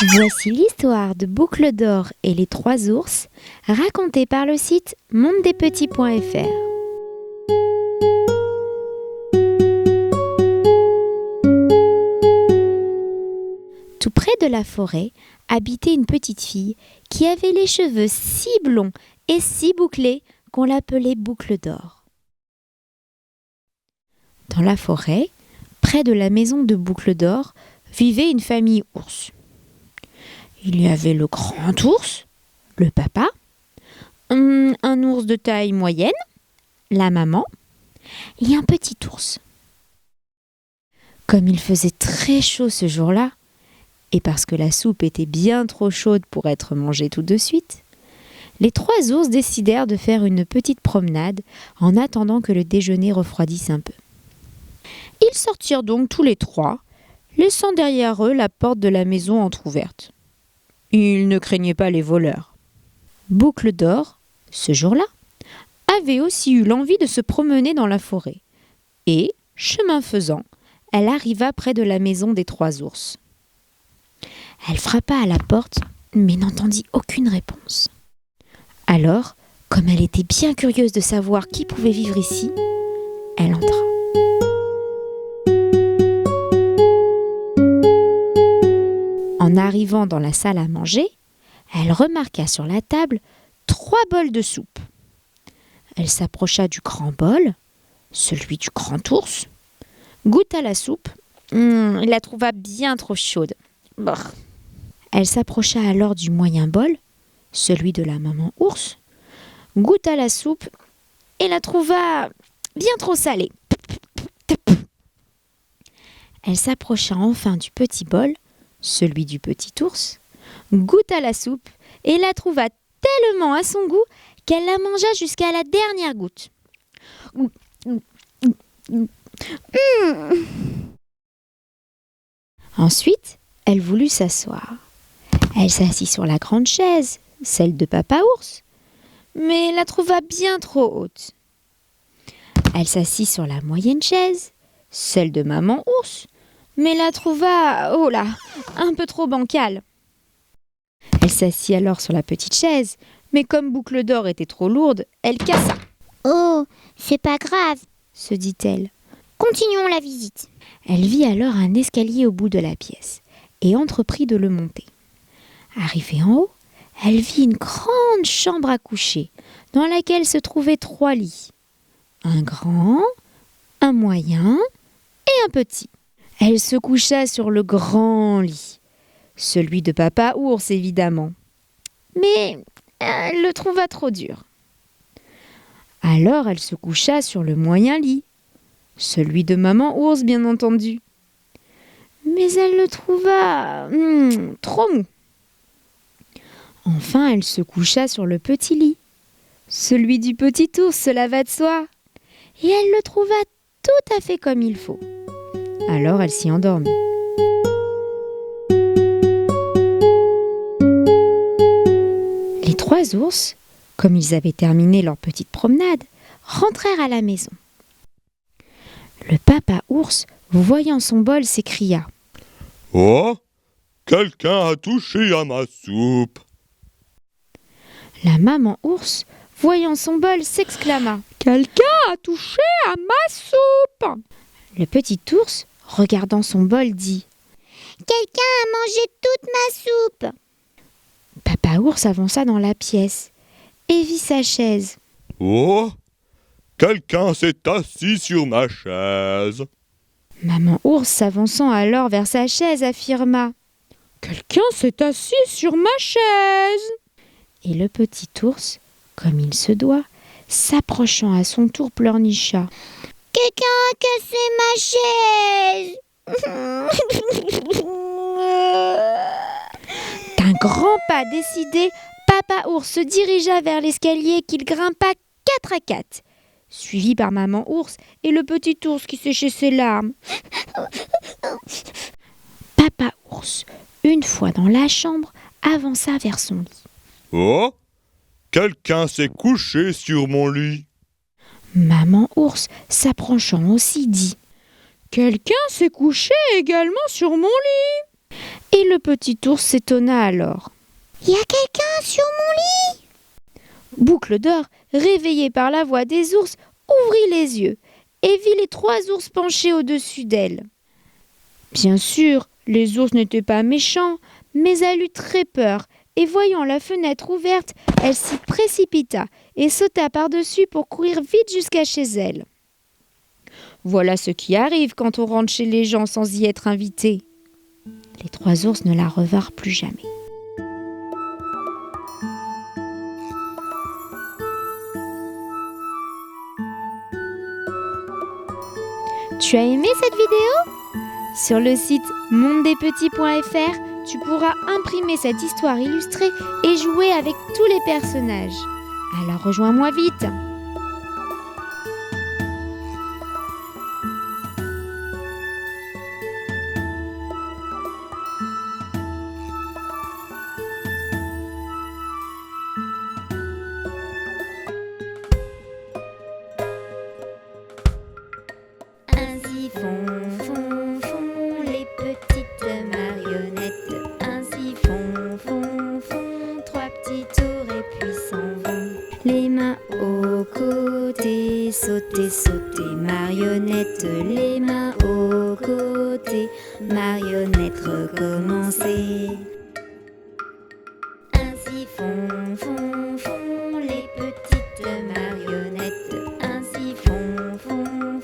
Voici l'histoire de Boucle d'Or et les 3 ours, racontée par le site mondedespetits.fr. Tout près de la forêt habitait une petite fille qui avait les cheveux si blonds et si bouclés qu'on l'appelait Boucle d'Or. Dans la forêt, près de la maison de Boucle d'Or, vivait une famille ours. Il y avait le grand ours, le papa, un ours de taille moyenne, la maman, et un petit ours. Comme il faisait très chaud ce jour-là, et parce que la soupe était bien trop chaude pour être mangée tout de suite, les 3 ours décidèrent de faire une petite promenade en attendant que le déjeuner refroidisse un peu. Ils sortirent donc tous les 3, laissant derrière eux la porte de la maison entr'ouverte. Ils ne craignaient pas les voleurs. Boucle d'Or, ce jour-là, avait aussi eu l'envie de se promener dans la forêt. Et, chemin faisant, elle arriva près de la maison des 3 ours. Elle frappa à la porte, mais n'entendit aucune réponse. Alors, comme elle était bien curieuse de savoir qui pouvait vivre ici, elle entra. En arrivant dans la salle à manger, elle remarqua sur la table 3 bols de soupe. Elle s'approcha du grand bol, celui du grand ours, goûta la soupe, et la trouva bien trop chaude. Brr. Elle s'approcha alors du moyen bol, celui de la maman ours, goûta la soupe et la trouva bien trop salée. Elle s'approcha enfin du petit bol, celui du petit ours, goûta la soupe et la trouva tellement à son goût qu'elle la mangea jusqu'à la dernière goutte. Ensuite, elle voulut s'asseoir. Elle s'assit sur la grande chaise, celle de papa ours, mais la trouva bien trop haute. Elle s'assit sur la moyenne chaise, celle de maman ours, mais la trouva, un peu trop bancale. Elle s'assit alors sur la petite chaise, mais comme Boucle d'Or était trop lourde, elle cassa. « Oh, c'est pas grave, » se dit-elle. « Continuons la visite. » Elle vit alors un escalier au bout de la pièce et entreprit de le monter. Arrivée en haut, elle vit une grande chambre à coucher dans laquelle se trouvaient 3 lits. Un grand, un moyen et un petit. Elle se coucha sur le grand lit, celui de papa ours évidemment. Mais elle le trouva trop dur. Alors elle se coucha sur le moyen lit, celui de maman ours bien entendu. Mais elle le trouva trop mou. Enfin elle se coucha sur le petit lit, celui du petit ours, cela va de soi. Et elle le trouva tout à fait comme il faut. Alors elle s'y endormit. Les 3 ours, comme ils avaient terminé leur petite promenade, rentrèrent à la maison. Le papa ours, voyant son bol, s'écria : « Oh, quelqu'un a touché à ma soupe !» La maman ours, voyant son bol, s'exclama : « Quelqu'un a touché à ma soupe !» Le petit ours, regardant son bol, dit : « Quelqu'un a mangé toute ma soupe !» Papa ours avança dans la pièce et vit sa chaise. « Oh, quelqu'un s'est assis sur ma chaise !» Maman ours, s'avançant alors vers sa chaise, affirma : « Quelqu'un s'est assis sur ma chaise !» Et le petit ours, comme il se doit, s'approchant à son tour, pleurnicha : « Quelqu'un a cassé ma chaise !» D'un grand pas décidé, papa ours se dirigea vers l'escalier qu'il grimpa 4 à 4, suivi par maman ours et le petit ours qui séchait ses larmes. Papa ours, une fois dans la chambre, avança vers son lit. « Oh, quelqu'un s'est couché sur mon lit !» Maman ours, s'approchant aussi, dit : « Quelqu'un s'est couché également sur mon lit !» Et le petit ours s'étonna alors. « Y a quelqu'un sur mon lit ?» Boucle d'Or, réveillée par la voix des ours, ouvrit les yeux et vit les 3 ours penchés au-dessus d'elle. Bien sûr, les ours n'étaient pas méchants, mais elle eut très peur, et voyant la fenêtre ouverte, elle s'y précipita et sauta par-dessus pour courir vite jusqu'à chez elle. Voilà ce qui arrive quand on rentre chez les gens sans y être invité. Les 3 ours ne la revinrent plus jamais. Tu as aimé cette vidéo ? Sur le site mondedespetits.fr, tu pourras imprimer cette histoire illustrée et jouer avec tous les personnages. Alors rejoins-moi vite. Ainsi font les petites marionnettes. Ainsi font 3 petits tours et puis s'en vont. Les mains aux côtés, sauter, marionnette. Les mains aux côtés, marionnette, recommencer. Ainsi font les petites marionnettes. Ainsi font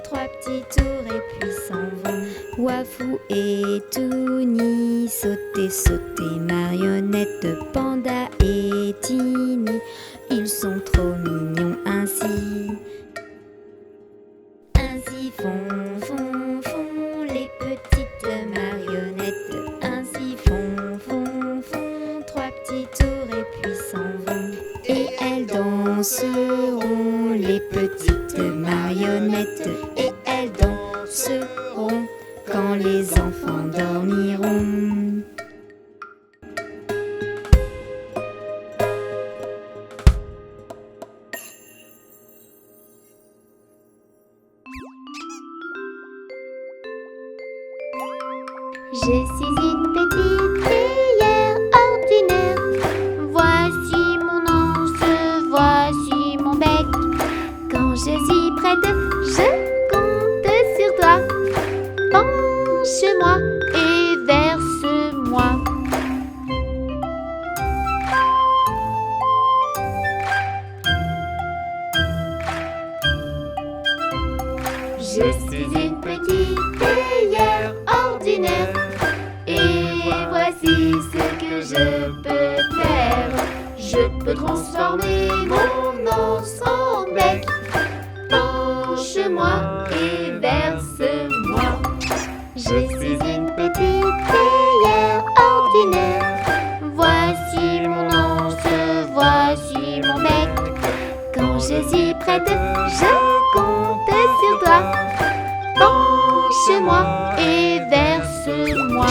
3 petits tours et puis s'en vont. Wafou et Touni, sauter, marionnette. Panda et Tini, ils sont trop mignons ainsi. Ainsi font les petites marionnettes. Ainsi font 3 petits tours et puis s'en vont. Et elles danseront, les petites marionnettes. Et elles danseront quand les enfants dormiront. Je suis une petite théière ordinaire. Voici mon anse, voici mon bec. Quand je suis prête, je compte sur toi. Penche-moi et verse-moi. Je suis une petite théière ordinaire. Et voici ce que je peux faire. Je peux transformer mon anse en bec. Penche-moi et verse-moi. Je suis une petite théière ordinaire. Voici mon anse, voici mon bec. Quand je suis prête, je compte sur toi. Penche-moi et verse-moi.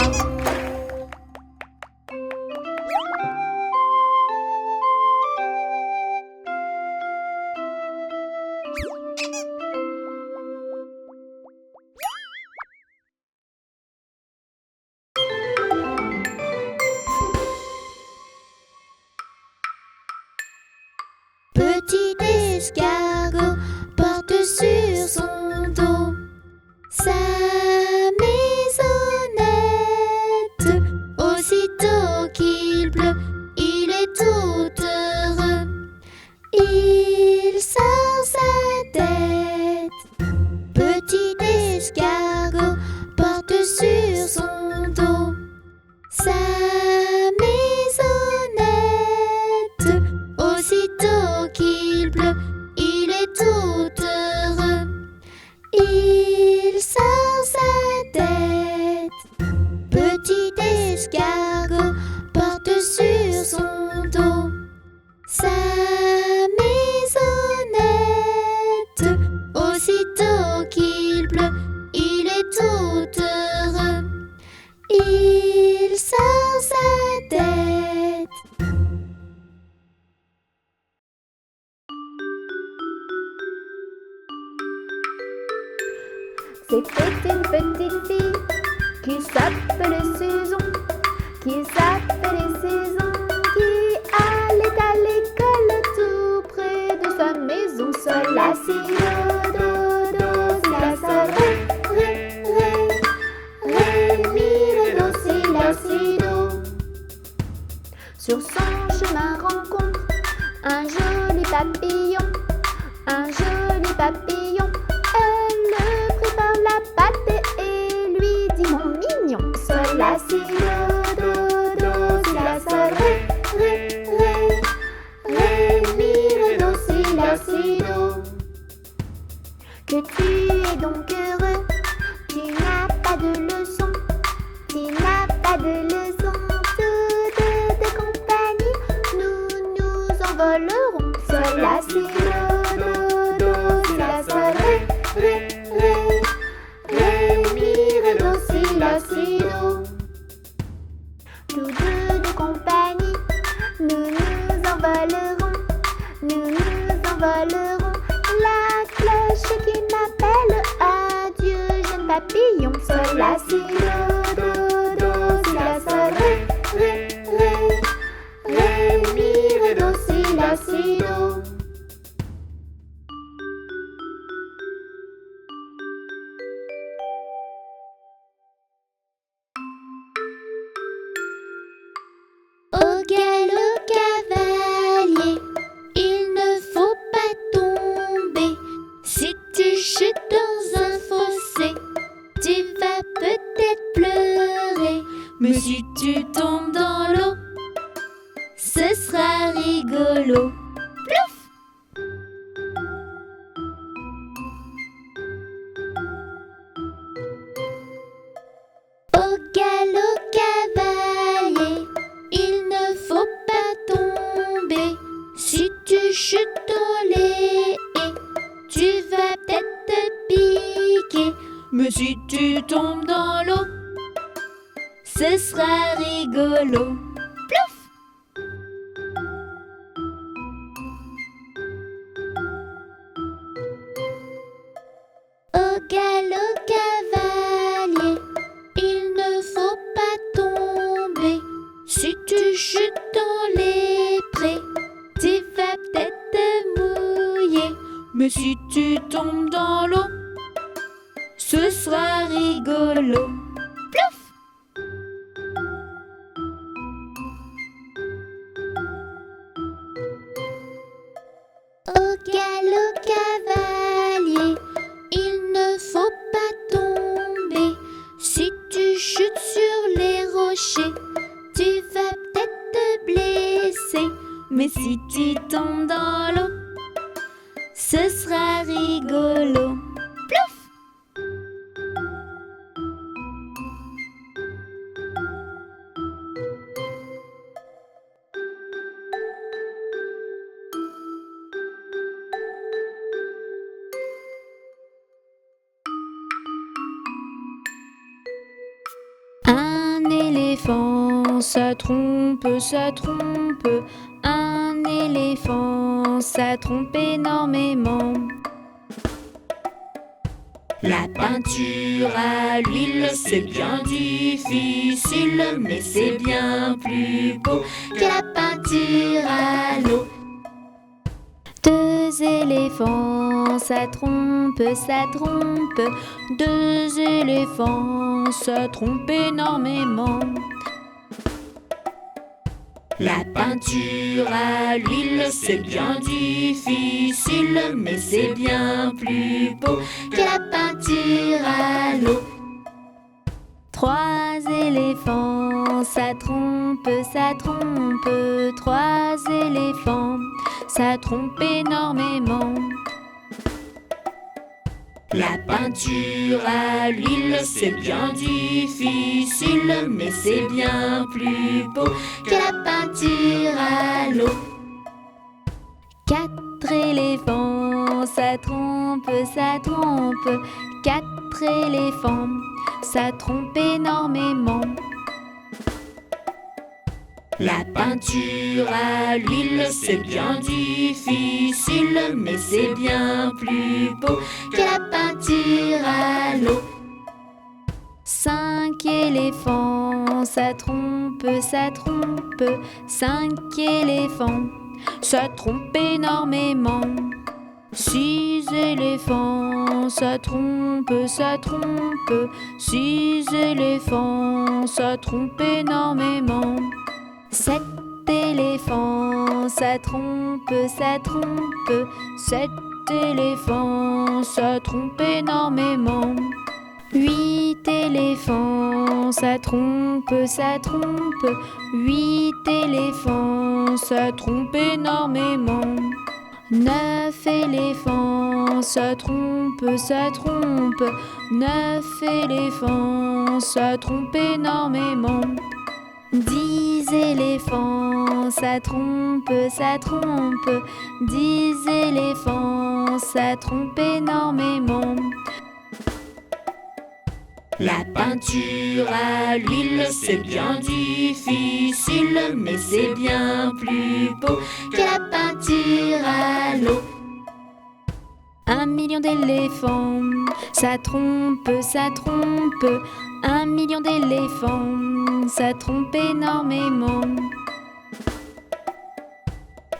Petit escargot porte sur son dos sa maisonnette. Aussitôt qu'il pleut, il est tout heureux. Il sort sa tête. Petit escargot porte sur son dos sa maisonnette. Aussitôt qu'il pleut, il est tout heureux. Il sort sa tête. Petit escargot porte sur son dos sa maisonnette. Aussitôt qu'il pleut, il est tout heureux. Il sort sa tête. C'était une petite fille qui s'appelait Susan. qui s'appelait Saison, qui allait à l'école tout près de sa maison. Sol, la, si, do, si, la, sol, ré, mi, ré, do, si, la, si, do. Sur son chemin rencontre un joli papillon, un joli papillon. Elle le prit par la patte et lui dit: mon mignon. Sol, la, si, do, si, la, sol, ré, mi, ré, do, si, la, si, do. Que tu es donc heureux, tu n'as pas de leçon, tu n'as pas de leçon. Toutes de compagnie, nous nous envolerons. Sol, la, si, do, si, la, sol, ré, mi, ré, do, si, la, si, do. Tous deux de compagnie, nous nous envolerons, nous nous envolerons. La cloche qui m'appelle, adieu jeune papillon. Sol, la, si, do, si, la, sol, ré, mi, ré, do, si, la, si, do. Au galop cavalier, il ne faut pas tomber. Si tu chutes dans un fossé, tu vas peut-être pleurer. Mais si tu tombes dans l'eau, ce sera rigolo. Plouf! Au galop cavalier, il ne faut pas tomber. Si tu chutes dans les haies, tu vas peut-être te piquer. Mais si tu tombes dans l'eau, ce sera rigolo. Plouf! Au galop cavalier, il ne faut pas tomber. Si tu chutes dans les prés, tu vas peut-être te mouiller. Mais si tu tombes dans l'eau, ce sera rigolo. Plouf! Au galop cavalier, il ne faut pas tomber. Si tu chutes sur les rochers, tu vas peut-être te blesser. Mais si tu tombes dans l'eau, ce sera rigolo. Plouf! Un éléphant, ça trompe, ça trompe. Un éléphant, ça trompe énormément. La peinture à l'huile, c'est bien difficile, mais c'est bien plus beau que la peinture à l'eau. Deux éléphants, ça trompe, ça trompe. Deux éléphants, ça trompe énormément. La peinture à l'huile, c'est bien difficile, mais c'est bien plus beau que la peinture à l'eau. Trois éléphants, ça trompe, ça trompe. Trois éléphants, ça trompe énormément. La peinture à l'huile, c'est bien difficile, mais c'est bien plus beau que la peinture à l'eau. Quatre éléphants, ça trompe, ça trompe. Quatre éléphants, ça trompe énormément. La peinture à l'huile, c'est bien difficile, mais c'est bien plus beau que la peinture à l'eau. Cinq éléphants, ça trompe, ça trompe. 5 éléphants, ça trompe énormément. 6 éléphants, ça trompe, ça trompe. 6 éléphants, ça trompe énormément. 7 éléphants, ça trompe, ça trompe. 7 éléphants, ça trompe énormément. 8 éléphants, ça trompe, ça trompe. 8 éléphants, ça trompe énormément. 9 éléphants, ça trompe, ça trompe. 9 éléphants, ça trompe énormément. 10 éléphants, ça trompe, ça trompe. 10 éléphants, ça trompe énormément. La peinture à l'huile, c'est bien difficile, mais c'est bien plus beau que la peinture à l'eau. 1 million d'éléphants, ça trompe, ça trompe. 1 million d'éléphants, ça trompe énormément.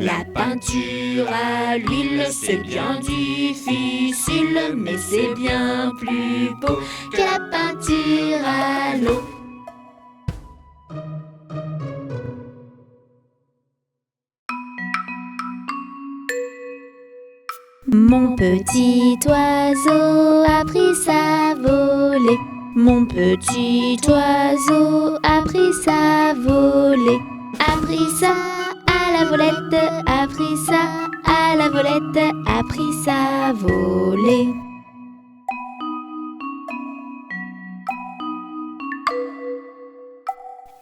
La peinture à l'huile, c'est bien difficile, mais c'est bien plus beau que la peinture à l'eau. Mon petit oiseau a pris sa volée. Mon petit oiseau a pris sa volée. A pris ça à la volette, a pris ça à la volette, a pris sa volée.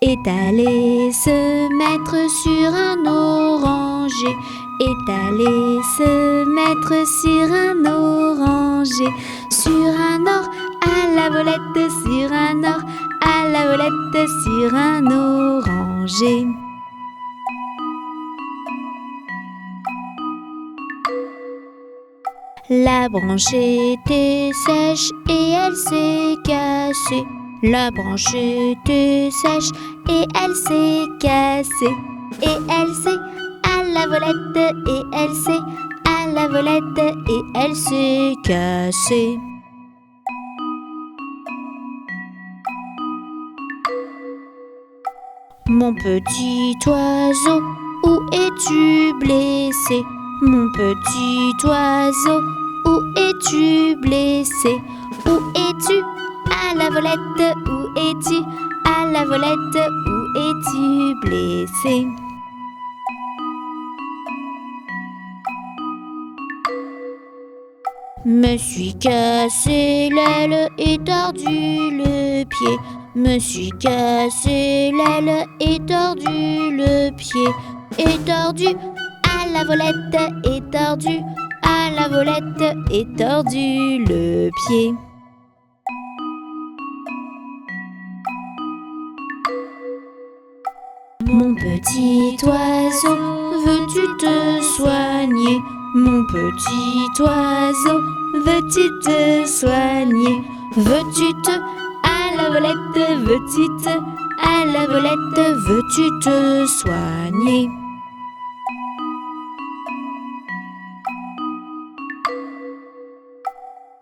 Est allé se mettre sur un oranger. Est allé se mettre sur un oranger. Sur un or à la volette, sur un or à la volette, sur un oranger. La branche était sèche et elle s'est cassée. La branche était sèche et elle s'est cassée. Et elle s'est à la volette, et elle s'est à la volette, et elle s'est cassée. Mon petit oiseau, où es-tu blessé? Mon petit oiseau, où es-tu blessé? Où es-tu à la volette? Où es-tu à la volette? Où es-tu blessé? Me suis cassé l'aile et tordu le pied. Me suis cassé l'aile et tordu le pied. Et tordu à la volette, et tordu à la volette, et tordu le pied. Mon petit oiseau, veux-tu te soigner? Mon petit oiseau, veux-tu te soigner? Veux-tu te à la volette? Veux-tu te à la volette? Veux-tu te soigner?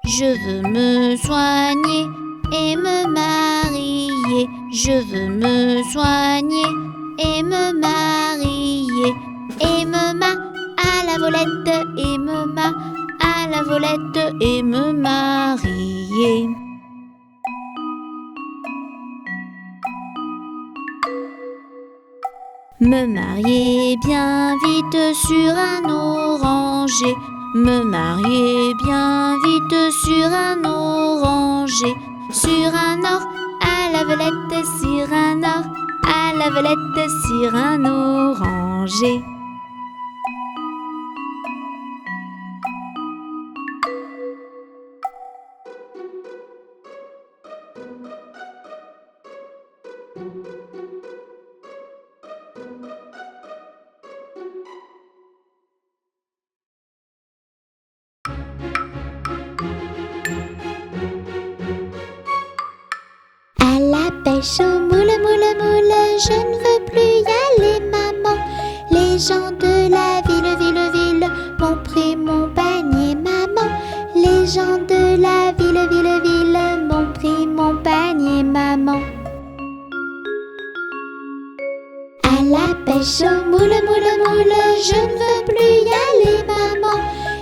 Je veux me soigner et me marier. Je veux me soigner et me marier. Et me à la volette, et me à la volette, et me marier. Me marier bien vite sur un oranger. Me marier bien vite sur un oranger. Sur un or à la volette, sur un or à la volette, sur un oranger. À la pêche au moule, moule, moule, je ne veux plus y aller, maman. Les gens de la ville, ville, ville m'ont pris mon panier, maman. Les gens de la ville, ville, ville m'ont pris mon panier, maman. À la pêche au moule, moule, moule, je ne veux plus y aller, maman.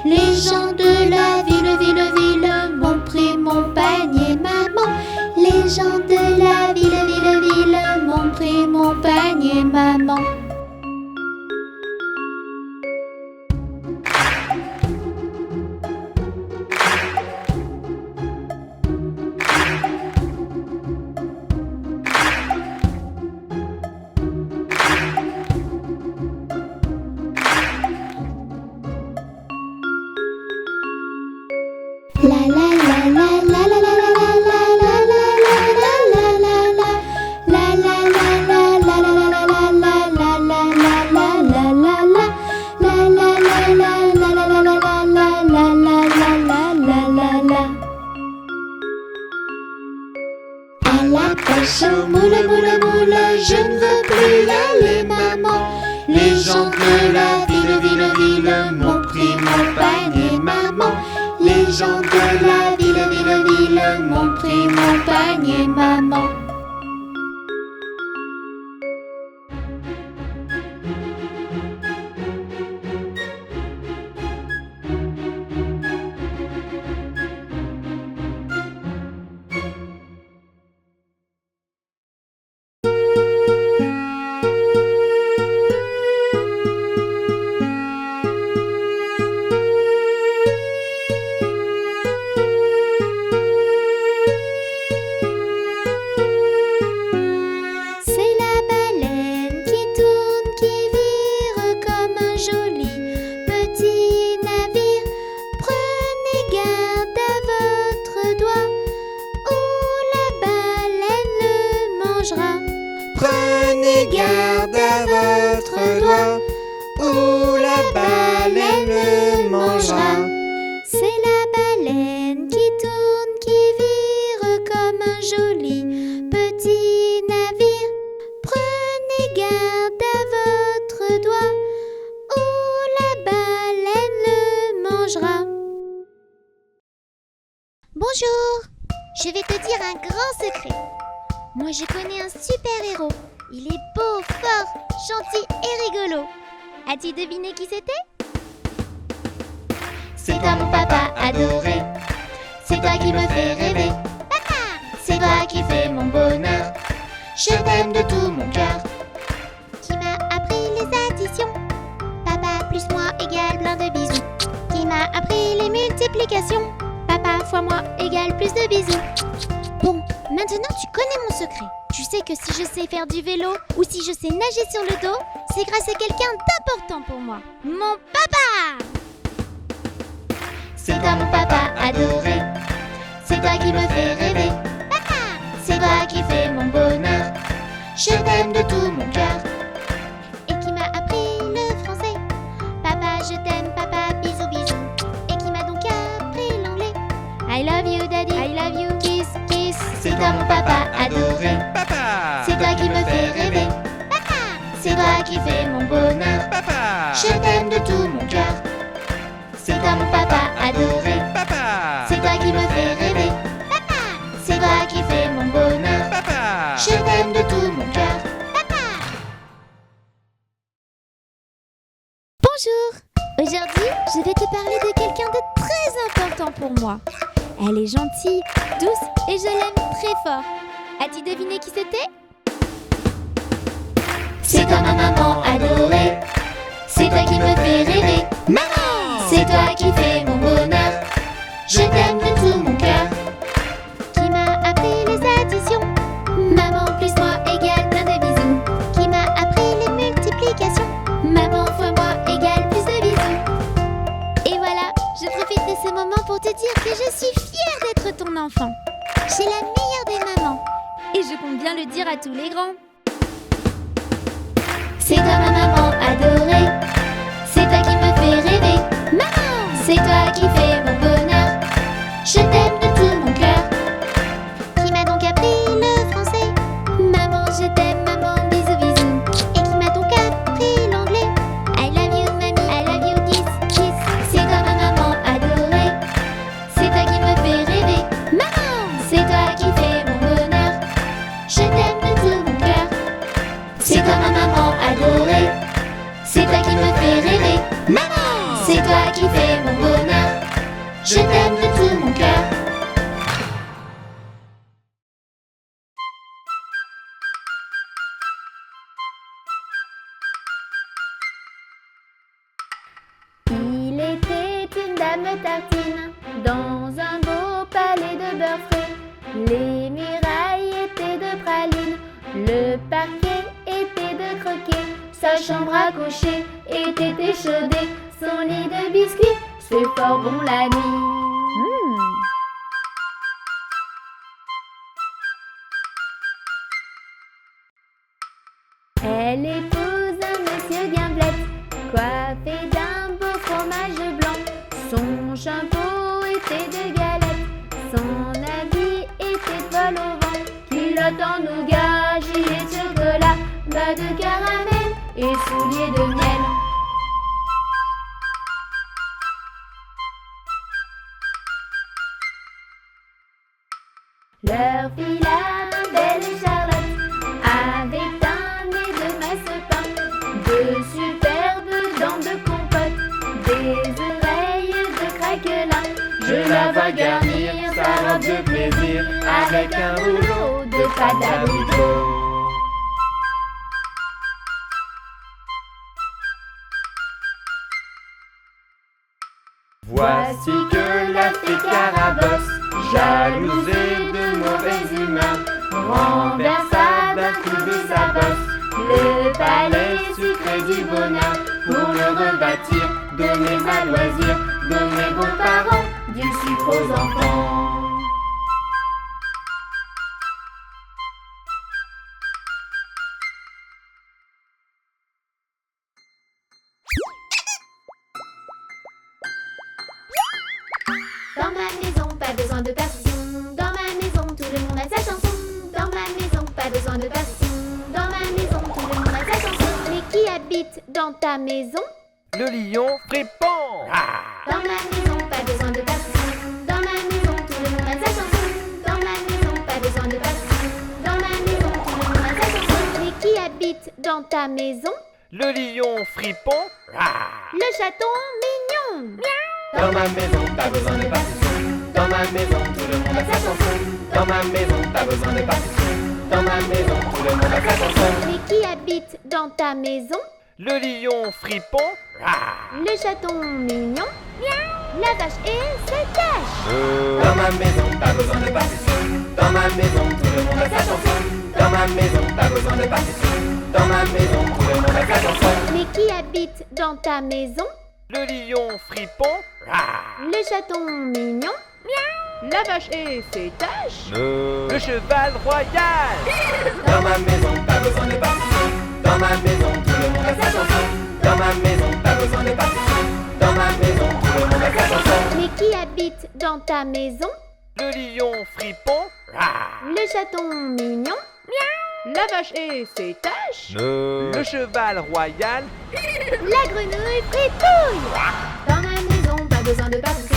Les gens de la ville, ville, ville m'ont pris mon panier, maman. Les gens de la ville, ville, ville m'ont pris mon panier, maman. À la pêche au moule, moule, moule, je ne veux plus y aller, maman. Les gens de la ville, ville, ville m'ont pris mon panier, maman. Les gens de la ville, ville, ville m'ont pris mon panier, maman. Prenez garde à votre doigt, ou la baleine le mangera. C'est la baleine qui tourne, qui vire comme un joli petit navire. Prenez garde à votre doigt, ou la baleine le mangera. Bonjour, je vais te dire un grand secret. Moi je connais un super héros. Il est beau, fort, gentil et rigolo. As-tu deviné qui c'était? C'est toi mon papa adoré, c'est toi qui me fais rêver. Papa! C'est toi qui fais mon bonheur, je t'aime de tout mon cœur. Qui m'a appris les additions. Papa plus moi égale plein de bisous. Qui m'a appris les multiplications. Papa fois moi égale plus de bisous. Bon, maintenant tu connais mon secret. Tu sais que si je sais faire du vélo ou si je sais nager sur le dos, c'est grâce à quelqu'un d'important pour moi. Mon papa! C'est toi mon papa adoré, c'est toi qui me fais rêver. Papa! C'est toi qui fais mon bonheur, je t'aime de tout mon cœur. Et qui m'a appris le français. Papa, je t'aime, papa, bisous, bisous. Et qui m'a donc appris l'anglais. I love you, daddy, I love you, kiss, kiss. C'est toi mon papa adoré, Papa, c'est toi qui me fais rêver. Papa! C'est toi qui fais mon bonheur, papa, je t'aime de tout mon cœur. C'est toi mon papa adoré, papa, c'est toi qui me fais rêver. Papa! C'est toi qui fais mon bonheur, papa, je t'aime de tout mon cœur. Bonjour! Aujourd'hui, je vais te parler de quelqu'un de très important pour moi. Elle est gentille, douce et je l'aime très fort. As-tu deviné qui c'était? C'est toi ma maman adorée, c'est toi qui me fais rêver. maman, C'est toi qui fais mon bonheur, je t'aime de tout mon cœur. Qui m'a appris les additions. Maman plus moi égale plein de bisous. Qui m'a appris les multiplications. Maman fois moi égale plus de bisous. Et voilà, je profite de ce moment pour te dire que je suis fière d'être ton enfant. J'ai la meilleure des mamans. Et je compte bien le dire à tous les grands. C'est toi ma maman adorée, c'est toi qui me fais rêver. Maman! C'est toi qui fais mon bonheur, je t'aime de tout mon cœur. Qui m'a donc appris le français. tartines dans un beau palais de beurre frais. Les murailles étaient de pralines, le parquet était de croquet. Sa chambre à coucher était échaudée, son lit de biscuits, c'est fort bon la nuit. Elle épouse un monsieur bien blette, coiffé d'un beau fromage blanc. Son chapeau était de galette, son habit était poil au vent. Culotte en nougat, gilet de chocolat, bas de caramel et souliers de miel. Leur filla un belle Charlotte, avec un nez de masse-pain, de superbes dents de compote, des oreilles de craquelin. Je la vois garnir sa robe de plaisir avec un rouleau de pâte à moudre. Voici que la fée Carabosse, jalousée de mauvaise humeur, renversa d'un coup de sa bosse le palais sucré du bonheur. Pour le rebâtir, donner à loisir, donner aux parents, du sucre aux enfants. Dans ma maison, pas besoin de partition. Dans ma maison, tout le monde a sa chanson. Dans ma maison, pas besoin de partition. Dans ma maison, tout le monde a sa chanson. Mais qui habite dans ta maison? Le lion fripon. Dans ma maison, pas besoin de partition. Dans ma maison, tout le monde a sa chanson. Dans ma maison, pas besoin de partition. Dans ma maison, tout le monde a sa chanson. Mais qui habite dans ta maison? Le lion fripon. Le chaton mignon. Dans ma maison, pas besoin de partition. Dans ma maison, tout le monde a sa chanson. Dans ma maison, pas besoin de partition. Dans ma maison, tout le monde a sa chanson. Mais qui habite dans ta maison? Le lion fripon. Le chaton mignon. La vache et ses taches. Dans ma maison, pas besoin de partition. Dans ma maison, tout le monde a sa chanson. Dans ma maison, pas besoin de partition. Dans ma maison, tout le monde a sa chanson. Mais qui habite dans ta maison? Le lion fripon. Le chaton mignon. La vache et ses taches. Le cheval royal. Dans ma maison, pas besoin de partition. Dans ma maison, tout le monde a sa chanson. Dans ma maison, pas besoin de partition. Dans ma maison, tout le monde a sa chanson. Mais qui habite dans ta maison? Le lion fripon. Le chaton mignon. La vache et ses taches. Le cheval royal. La grenouille fritouille. Dans ma maison, pas besoin de partition.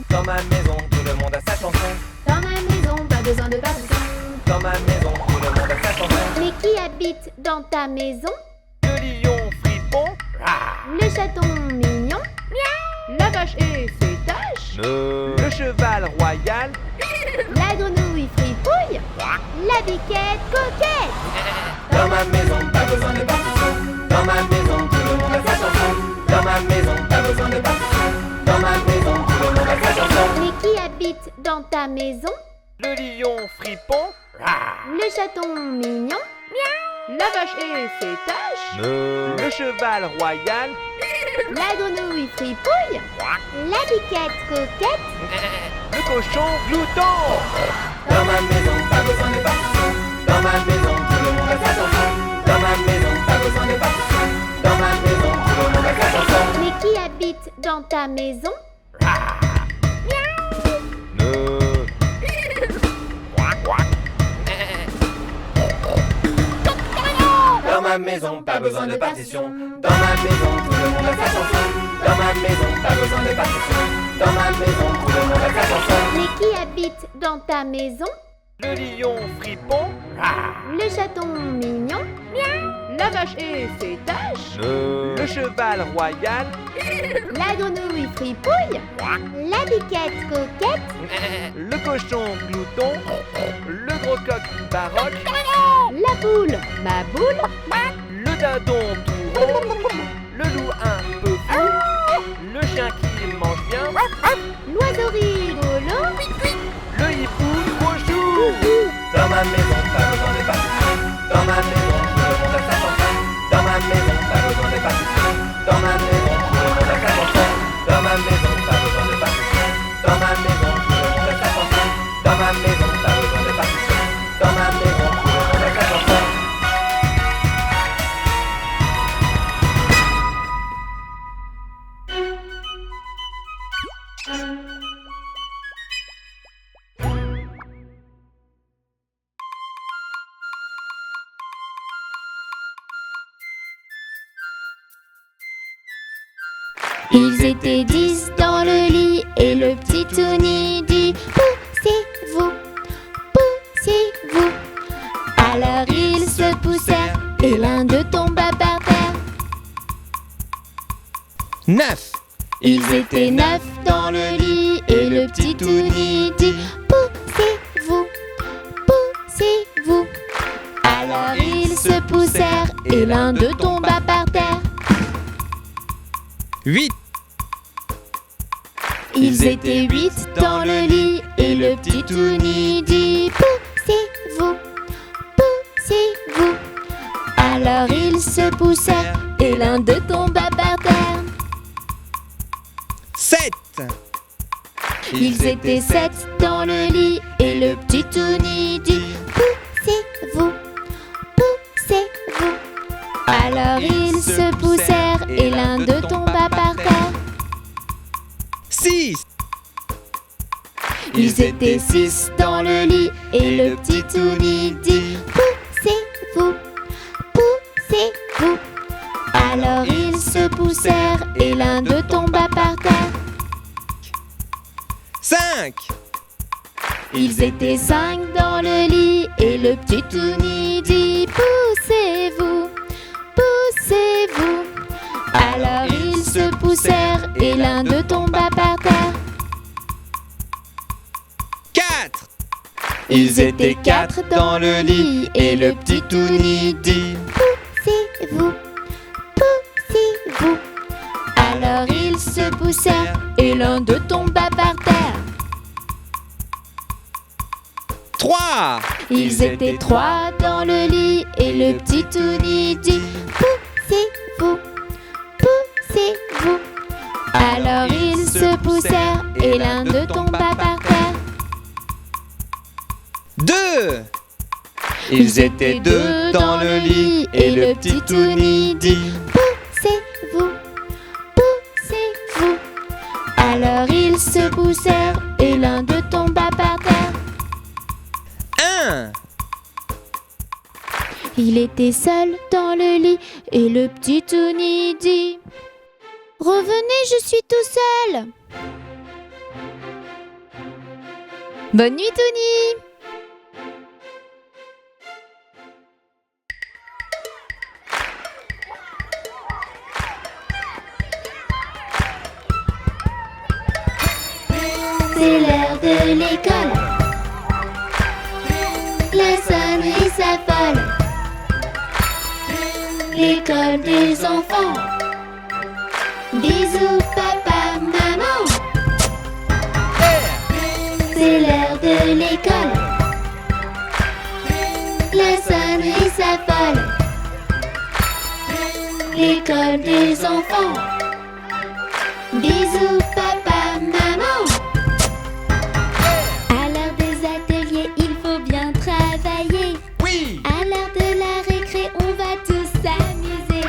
Dans ma maison, tout le monde a sa chanson. Dans ma maison, pas besoin de partition. Dans ma maison, tout le monde a sa chanson. Mais qui habite dans ta maison? Le lion fripon. Le chaton mignon. La vache et ses taches. Le cheval royal. La grenouille fripouille. La biquette coquette. Dans ma maison, pas besoin de partition. Dans ma maison, tout le monde a sa chanson. Dans ma maison, pas besoin de partition. Dans ma maison, tout le monde a sa chanson. Mais qui habite dans ta maison? Le lion fripon. Le chaton mignon. La vache et ses taches. Le cheval royal. La grenouille fripouille. La biquette coquette. Le cochon glouton. Dans ma maison, pas besoin de partition. Dans ma maison, tout le monde a sa chanson. Dans ma maison, pas besoin de partition. Dans ma maison, tout le monde a sa chanson. Mais qui habite dans ta maison? Dans ma maison, pas besoin de partition. Dans ma maison, tout le monde a sa chanson. Dans ma maison, pas besoin de partition. Dans ma maison, tout le monde a sa chanson. Mais qui habite dans ta maison? Le lion fripon. Le chaton mignon. La vache et ses taches. Le cheval royal. La grenouille fripouille. La biquette coquette. Le cochon glouton. Le gros coq baroque. La poule, ma boule. Le dindon tout rond. Le loup un peu fou. Le chien qui mange bien. L'oiseau rigolo. Le hibou trop chou. Dans ma maison, pas besoin de partir. Dans ma maison, tout le monde a sa chanson. Dans ma maison, pas besoin de partir. Dans ma maison, tout le monde a sa chanson. Dans ma maison, pas besoin de partir. Dans ma maison, tout le monde a sa chanson. Dans ma maison, pas besoin de partir. Dans ma maison, tout le monde a sa chanson. Ils étaient 10 dans le lit et le petit Tony dit poussez-vous, poussez-vous. Alors ils se poussèrent et l'un d'eux tomba par terre. 9. Ils étaient 9 dans le lit et le petit Tony dit poussez-vous, poussez-vous. Alors ils se poussèrent et l'un d'eux tomba par terre. 8. Ils étaient 8 dans le lit et le petit Tony dit poussez-vous, poussez-vous. Alors ils se poussèrent et l'un d'eux tomba par terre. 7. Ils étaient 7 dans le lit et le petit Tony dit poussez-vous, poussez-vous. Alors ils se poussèrent et l'un d'eux tomba par terre. 6. Ils étaient 6 dans le lit et le petit Tony dit poussez-vous, poussez-vous. Alors ils se poussèrent et l'un d'eux tomba par terre. 5. Ils étaient 5 dans le lit et le petit Tony dit poussez-vous, poussez-vous. Alors ils se poussèrent et l'un d'eux tomba par terre. 4. Ils étaient 4 dans le lit et le petit Tony dit poussez-vous, poussez-vous. Alors ils se poussèrent et l'un d'eux tomba par terre. 3. Ils étaient 3 dans le lit et le petit Tony dit poussez-vous, poussez-vous. Alors ils se poussèrent et l'un d'eux tomba par terre. 2. Ils étaient 2 dans le lit et le petit Tony dit poussez-vous, poussez-vous. Alors ils se poussèrent et l'un d'eux tomba par terre. 1. Il était seul dans le lit et le petit Tony dit revenez, je suis tout seul. Bonne nuit Tony. C'est l'heure de l'école. La sonnerie s'affole. L'école des enfants. Bisous papa, maman. C'est l'heure de l'école. La sonnerie s'affole. L'école des enfants. Bisous papa, maman. À l'heure des ateliers, il faut bien travailler. Oui. À l'heure de la récré, on va tous s'amuser.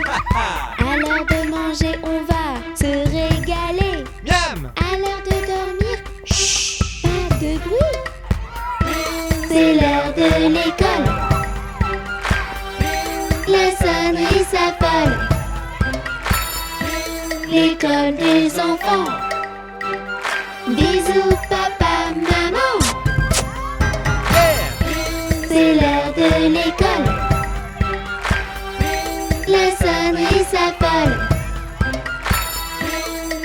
À l'heure de manger, on va se régaler. Miam. À l'heure de dormir, chut, pas de bruit. C'est l'heure de l'école. La sonnerie s'affole. L'école des enfants. Bisous papa, maman. C'est l'heure de l'école. La sonnerie s'affole.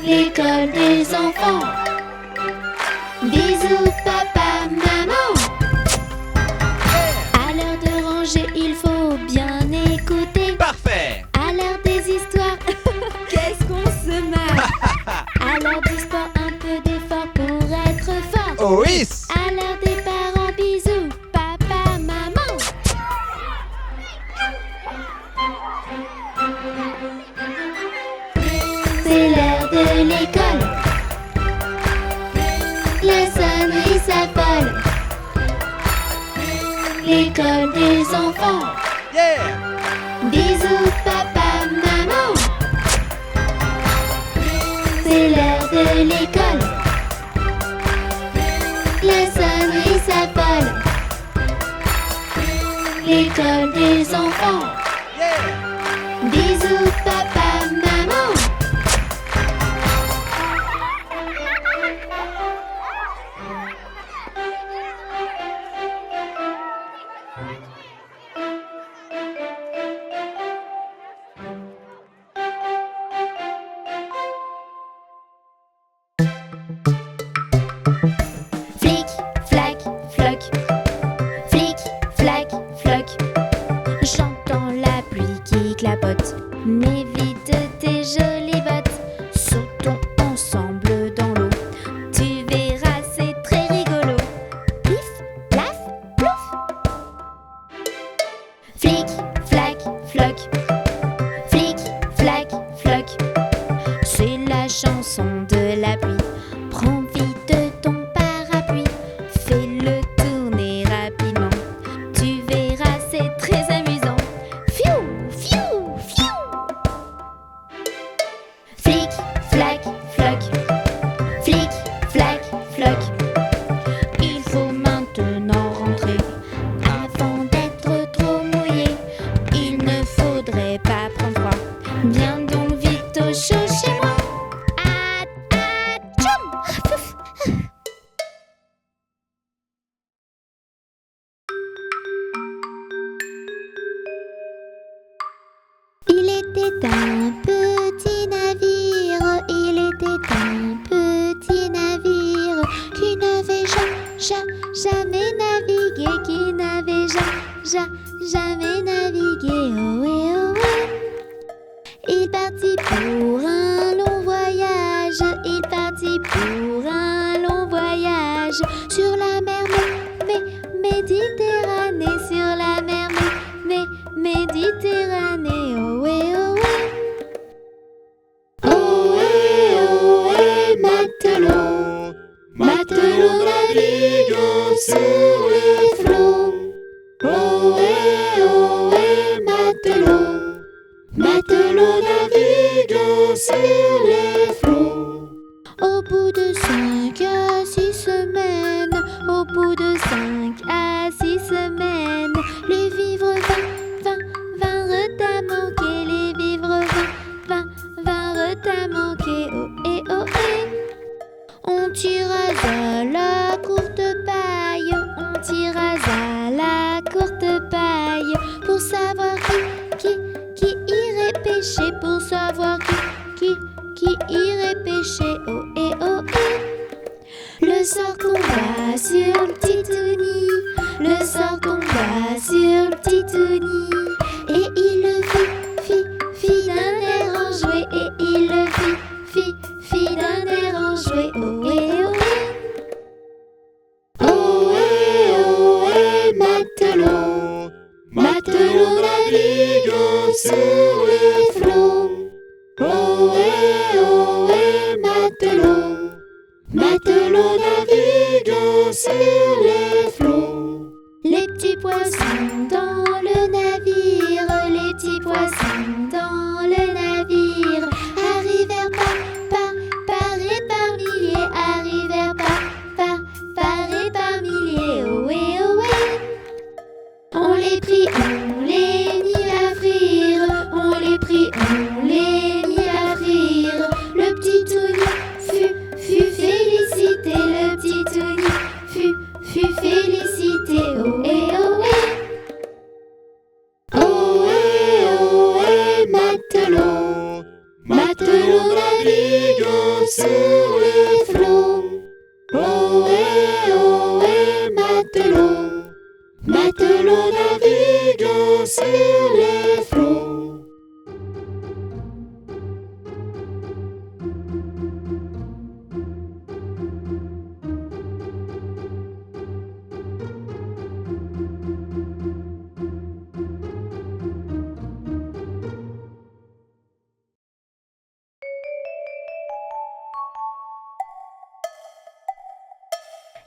L'école des enfants. Bisous papa, maman. À l'heure de ranger, il faut bien écouter. Parfait. À l'heure des histoires, qu'est-ce qu'on se marre. À l'heure du sport, un peu l'école des enfants. Bisous papa, maman. C'est l'heure de l'école. La sonnerie s'affole. L'école des enfants. Bisous papa, maman. Flic, flac, floc. Flic, flac, floc. J'entends la pluie qui clapote. Mets vite tes jolies bottes. Sautons ensemble dans l'eau. Tu verras, c'est très rigolo. Pif, plaf, plouf. Flic, flac, floc. Flic, flac, floc. C'est la chanson de la pluie. Prends vite ton parapluie. Fais-le tourner rapidement. Tu verras, c'est très amusant. Fiou, fiou, fiou. Flic, flac, floc. Flic, flac, floc. Il faut maintenant rentrer avant d'être trop mouillé. Il ne faudrait pas prendre froid. Viens donc vite au chaud chez moi. Tchoum, pouf. Il était un petit navire, il était un petit navire qui n'avait jamais navigué, qui n'avait jamais navigué, ohé, ohé. Il partit pour un long voyage, il partit pour un long voyage sur la mer Méditerranée, sur la mer Méditerranée, ohé, ohé. Ohé, ohé, matelot, matelot naviguant sur les flots. Ohé, ohé, matelot, matelot naviguant sur les flots. Au bout de 5 à 6 semaines, au bout de 5 à 6 semaines, les vivres vinrent à manquer, les vivres vinrent à manquer, ohé, ohé. On tira à la courte paille, on tira à la courte paille, pour savoir qui irait pêcher, pour savoir qui irait pêcher, ohé, ohé. Le sort tomba sur le petit Tony, le sort tomba sur le petit Tony, et il le fit d'un air enjoué, et il le fit d'un air enjoué, ohé, ohé. Ohé, ohé, matelot, matelot naviguant sur les flots. Ohé, ohé, matelot, matelot naviguant sur les flots. Les petits poissons dans le navire, les petits poissons dans le navire, arrivèrent par et par milliers, arrivèrent par et par milliers, ohé, ohé. On les prit, on les mit à frire, on les prit, on les mit à frire. Le petit Tony fut félicité, le petit Tony fut félicité, ohé, ohé. Ohé, ohé, matelot, matelot naviguant sur les flots. Ohé, ohé, matelot, matelot naviguant sur les flots.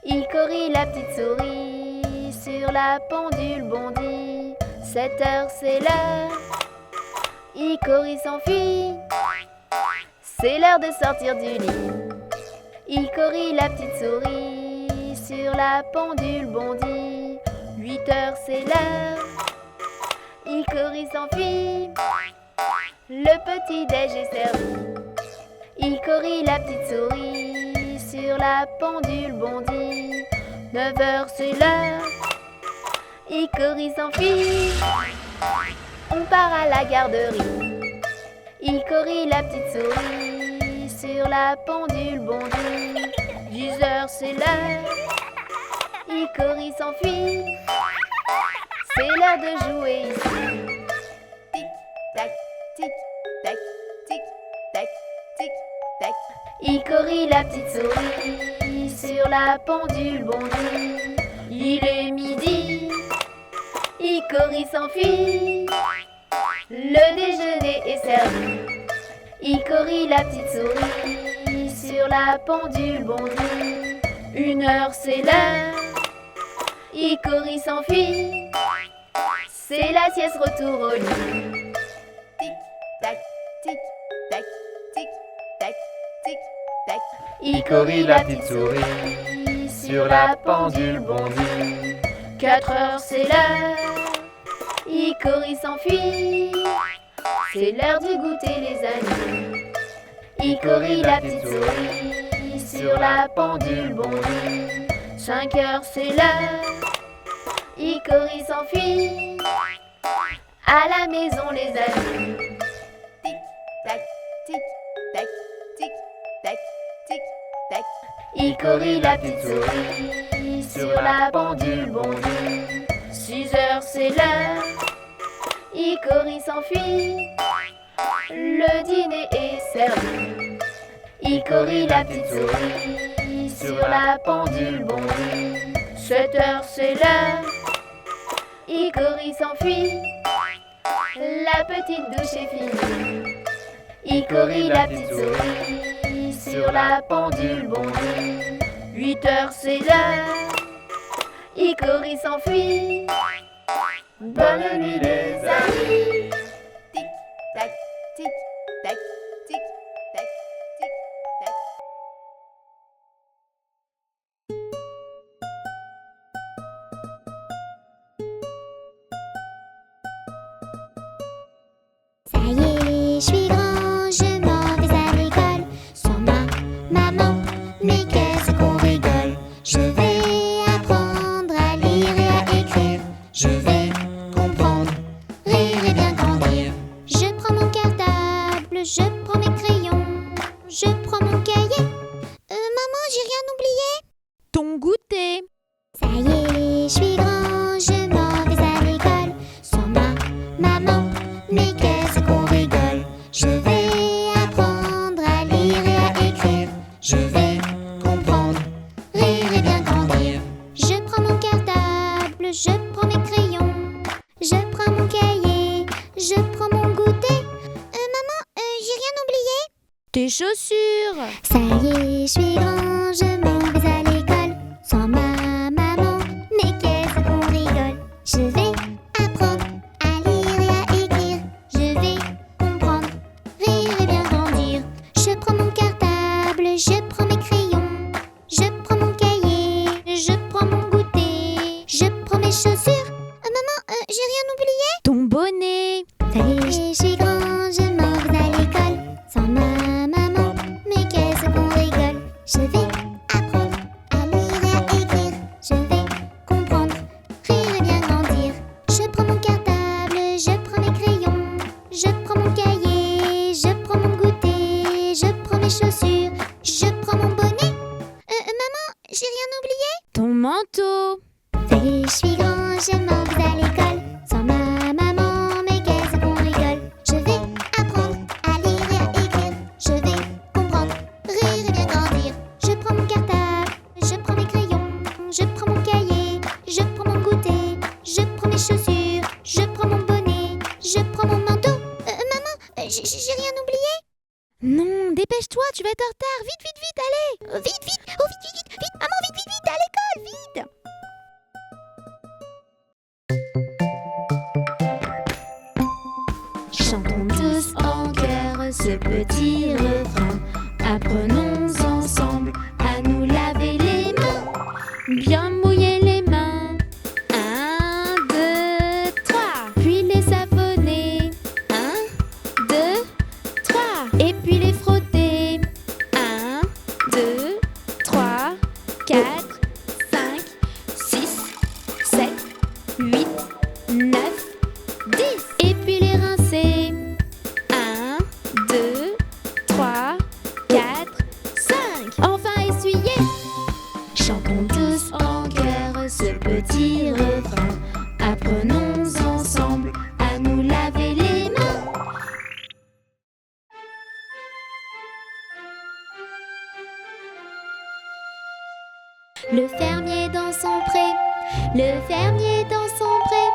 Il courit la petite souris sur la pendule bondit. 7 heures, c'est l'heure. Icori s'enfuit. C'est l'heure de sortir du lit. Icori, la petite souris, sur la pendule bondit. 8 heures, c'est l'heure. Icori s'enfuit. Le petit-déj est servi. Icori, la petite souris, sur la pendule bondit. 9 heures, c'est l'heure. Icori s'enfuit. On part à la garderie. Icori, la petite souris, sur la pendule bondit. 10 heures, c'est l'heure. Icori s'enfuit. C'est l'heure de jouer ici. Tic-tac, tic-tac, tic-tac, tic-tac. Icori, la petite souris, sur la pendule bondit. Il est midi. Icori s'enfuit. Le déjeuner est servi. Icori, la petite souris, sur la pendule bondit. 1 heure, c'est l'heure. Icori s'enfuit. C'est la sieste, retour au lit. Tic-tac, tic-tac, tic-tac, tic-tac. Icori, la petite souris, sur la pendule bondit. 4 heures, c'est l'heure. Icori s'enfuit. C'est l'heure du goûter, les amis. Icori, la petite souris, sur la pendule bondit. 5 heures, c'est l'heure. Icori s'enfuit. À la maison, les amis. Tic-tac, tic-tac, tic-tac, tic-tac. Icori, la petite souris, sur la pendule bondit. 6 heures, c'est l'heure. Icori s'enfuit. Le dîner est servi. Icori, la petite souris, sur la pendule bondit. 7 heures, c'est l'heure. Icori s'enfuit. La petite douche est finie. Icori, la petite souris, sur la pendule bondit. 8 heures, c'est l'heure. Icori s'enfuit. Bonne nuit, les amis. Tic-tac, tic-tac, tic-tac, tic-tac. Ça y est, je suis grand, je m'en vais à l'école. Sans ma maman, mais qu'est-ce qu'on rigole. Je vais apprendre à lire et à écrire. Je vais comprendre, rire et bien grandir. Je prends mon cartable, je prends mes crayons, je prends mon cahier. Maman, j'ai rien oublié. Ton goûter. Ça y est, je suis grand, je m'en vais à l'école. Sans ma maman, mais qu'est-ce qu'on rigole. Je vais apprendre à lire et à écrire. Je vais comprendre, rire et bien grandir. Je prends mon cartable, je prends mes crayons, je prends mon cahier, je prends mon goûter. Maman, j'ai rien oublié. Tes chaussures. Ça y est, je suis grand, je m'en vais à l'école. Sans ma maman, mais qu'est-ce qu'on rigole. Je vais apprendre à lire et à écrire. Je vais comprendre, rire et bien grandir. Je prends mon cartable, je prends mes crayons, je prends mon cahier, je prends mon goûter, je prends mes chaussures. Maman, j'ai rien oublié. Ton bonnet. Ça y est, je suis grand, je m'en vais à l'école. Sans ma maman, mais qu'est-ce qu'on rigole. Je vais apprendre à lire et à écrire. Je vais comprendre, rire et bien grandir. Je prends mon cartable, je prends mes crayons, je prends mon cahier, je prends mon goûter, je prends mes chaussures, je prends mon bonnet. Maman, j'ai rien oublié. Ton manteau. Ça y est, je suis grand, je m'en vais à l'école. Sans ma maman, mais qu'est-ce qu'on rigole. Je vais apprendre à lire et à écrire. Je vais comprendre, rire et bien grandir. Je prends mon cartable, je prends mes crayons, je prends mon cahier, je prends mon goûter, je prends mes chaussures, je prends mon bonnet, je prends mon manteau. Maman, j'ai rien oublié. Non, dépêche-toi, tu vas être en retard. Vite, vite, vite, allez. Vite, vite, oh vite, vite, vite, vite, maman, vite, vite, vite, à l'école, vite. Chantons tous en chœur ce petit refrain. Apprenons ensemble à nous laver les mains. Bien mouiller les mains. 1, 2, 3. Puis les savonner. 1, 2, 3. Et puis les frotter. 1, 2, 3, 4, 5, 6, 7, 8, 9, 10. Et puis les rincer. 1, 2, 3, 4, 5. Enfin essuyer. Chantons tous en chœur ce petit refrain. Apprenons ensemble à nous laver les mains. Le fermier dans son pré, le fermier dans son pré.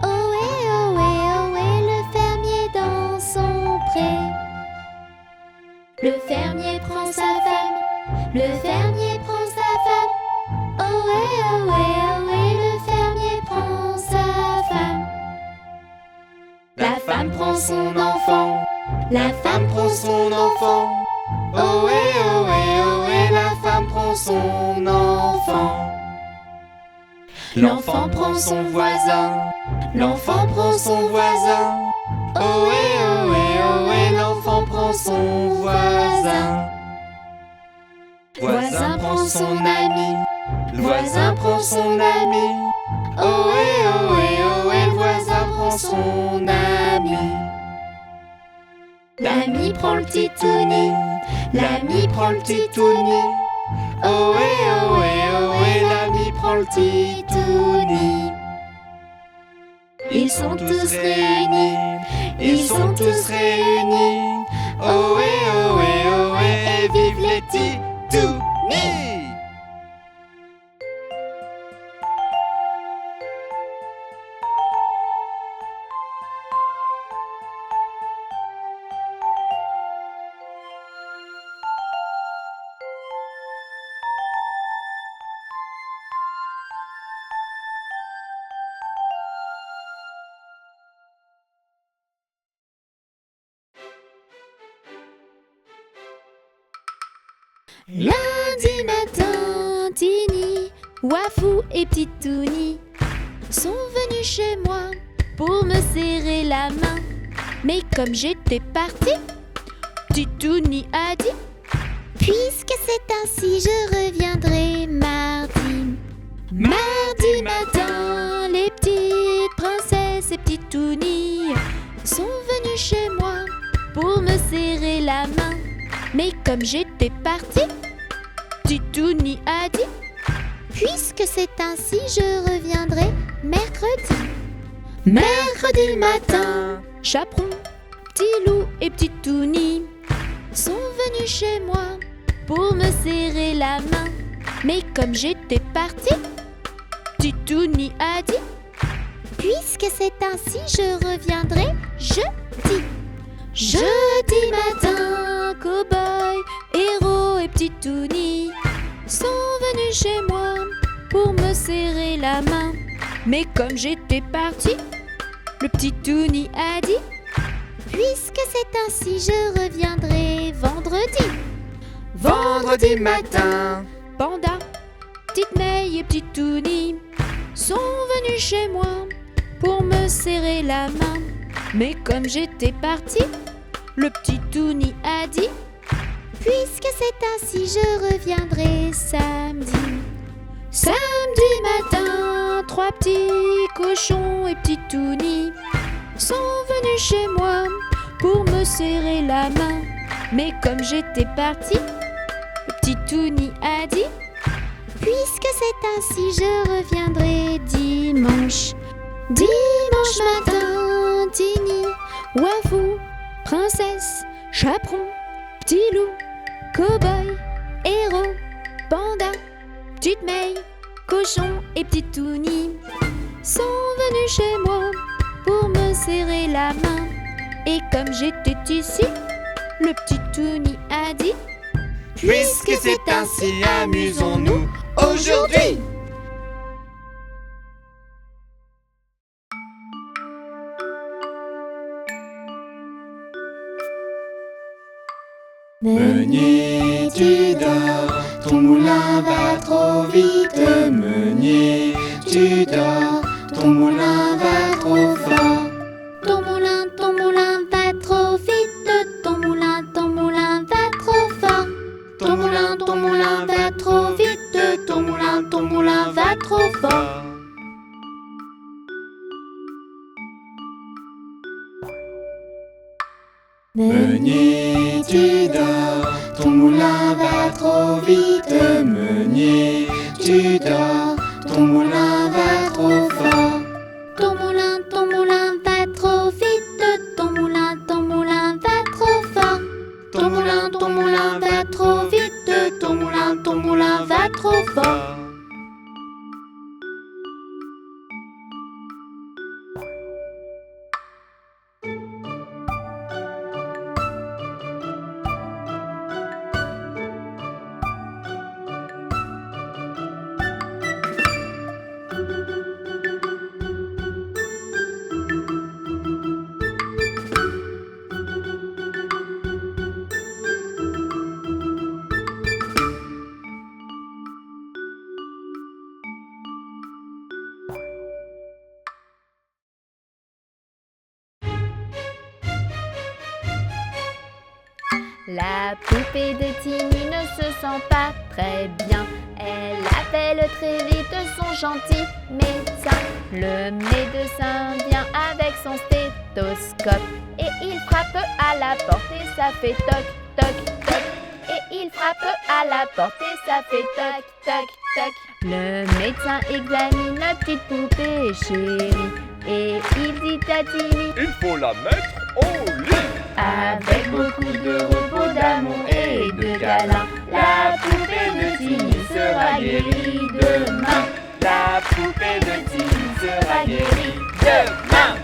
Ohé, ohé, ohé, le fermier dans son pré. Le fermier prend sa femme, le fermier prend sa femme. Ohé, ohé, ohé, le fermier prend sa femme. La femme prend son enfant, la femme prend son enfant. Ohé, ohé, ohé, la femme prend son enfant. L'enfant prend son voisin, l'enfant prend son voisin. Ohé, ohé, ohé, l'enfant prend son voisin. Voisin prend son ami, voisin prend son ami. Ohé, ohé, ohé, le voisin prend son ami. L'ami prend le titouni, l'ami prend le titouni. Ohé, ohé, ohé, l'ami prend le titouni. Ils sont tous réunis, ils sont tous réunis. Ohé, ohé, ohé, et vive les titounis. Lundi matin, Tini, Wafou et Petitouni sont venus chez moi pour me serrer la main. Mais comme j'étais partie, Petitouni a dit: puisque c'est ainsi, je reviendrai mardi. Mardi matin, les petites princesses et Petitouni sont venues chez moi pour me serrer la main. Mais comme j'étais partie, Petitouni a dit: puisque c'est ainsi, je reviendrai mercredi. Mercredi matin, Chaperon, Petit Loup et Petitouni sont venus chez moi pour me serrer la main. Mais comme j'étais partie, Petitouni a dit: puisque c'est ainsi, je reviendrai jeudi. Jeudi matin, Cow-Boy, Héros et Petitouni sont venus chez moi pour me serrer la main. Mais comme j'étais partie, le Petitouni a dit: puisque c'est ainsi, je reviendrai vendredi. Vendredi matin, Panda, Petite May et Petitouni sont venus chez moi pour me serrer la main. Mais comme j'étais partie, le Petitouni a dit: puisque c'est ainsi, je reviendrai samedi. Samedi matin, 3 petits cochons et Petitouni sont venus chez moi pour me serrer la main. Mais comme j'étais partie, le Petitouni a dit: puisque c'est ainsi, je reviendrai dimanche. Dimanche matin, Tini, Wafou, Princesse, Chaperon, Petit Loup, Cow-Boy, Héros, Panda, Petite May, Cochon et Petitouni sont venus chez moi pour me serrer la main. Et comme j'étais ici, le Petitouni a dit: puisque c'est ainsi, amusons-nous aujourd'hui. Meunier, tu dors, ton moulin va trop vite. Meunier, tu dors, ton moulin va trop fort. Ton moulin va trop vite. Ton moulin va trop fort. Ton moulin va trop vite. Ton moulin va trop fort. Meunier, tu dors, ton moulin va trop vite. Meunier, tu dors, ton moulin va trop fort. Ton moulin va trop vite. Ton moulin va trop fort. Ton moulin va trop vite. Ton moulin va trop fort. La poupée de Tiny ne se sent pas très bien. Elle appelle très vite son gentil médecin. Le médecin vient avec son stéthoscope et il frappe à la porte et ça fait toc, toc, toc. Et il frappe à la porte et ça fait toc, toc, toc. Le médecin examine la petite poupée chérie et il dit à Tiny: Il faut la mettre au lit. avec beaucoup de repos, d'amour et de câlins, la poupée de Tiny sera guérie demain. La poupée de Tiny sera guérie demain.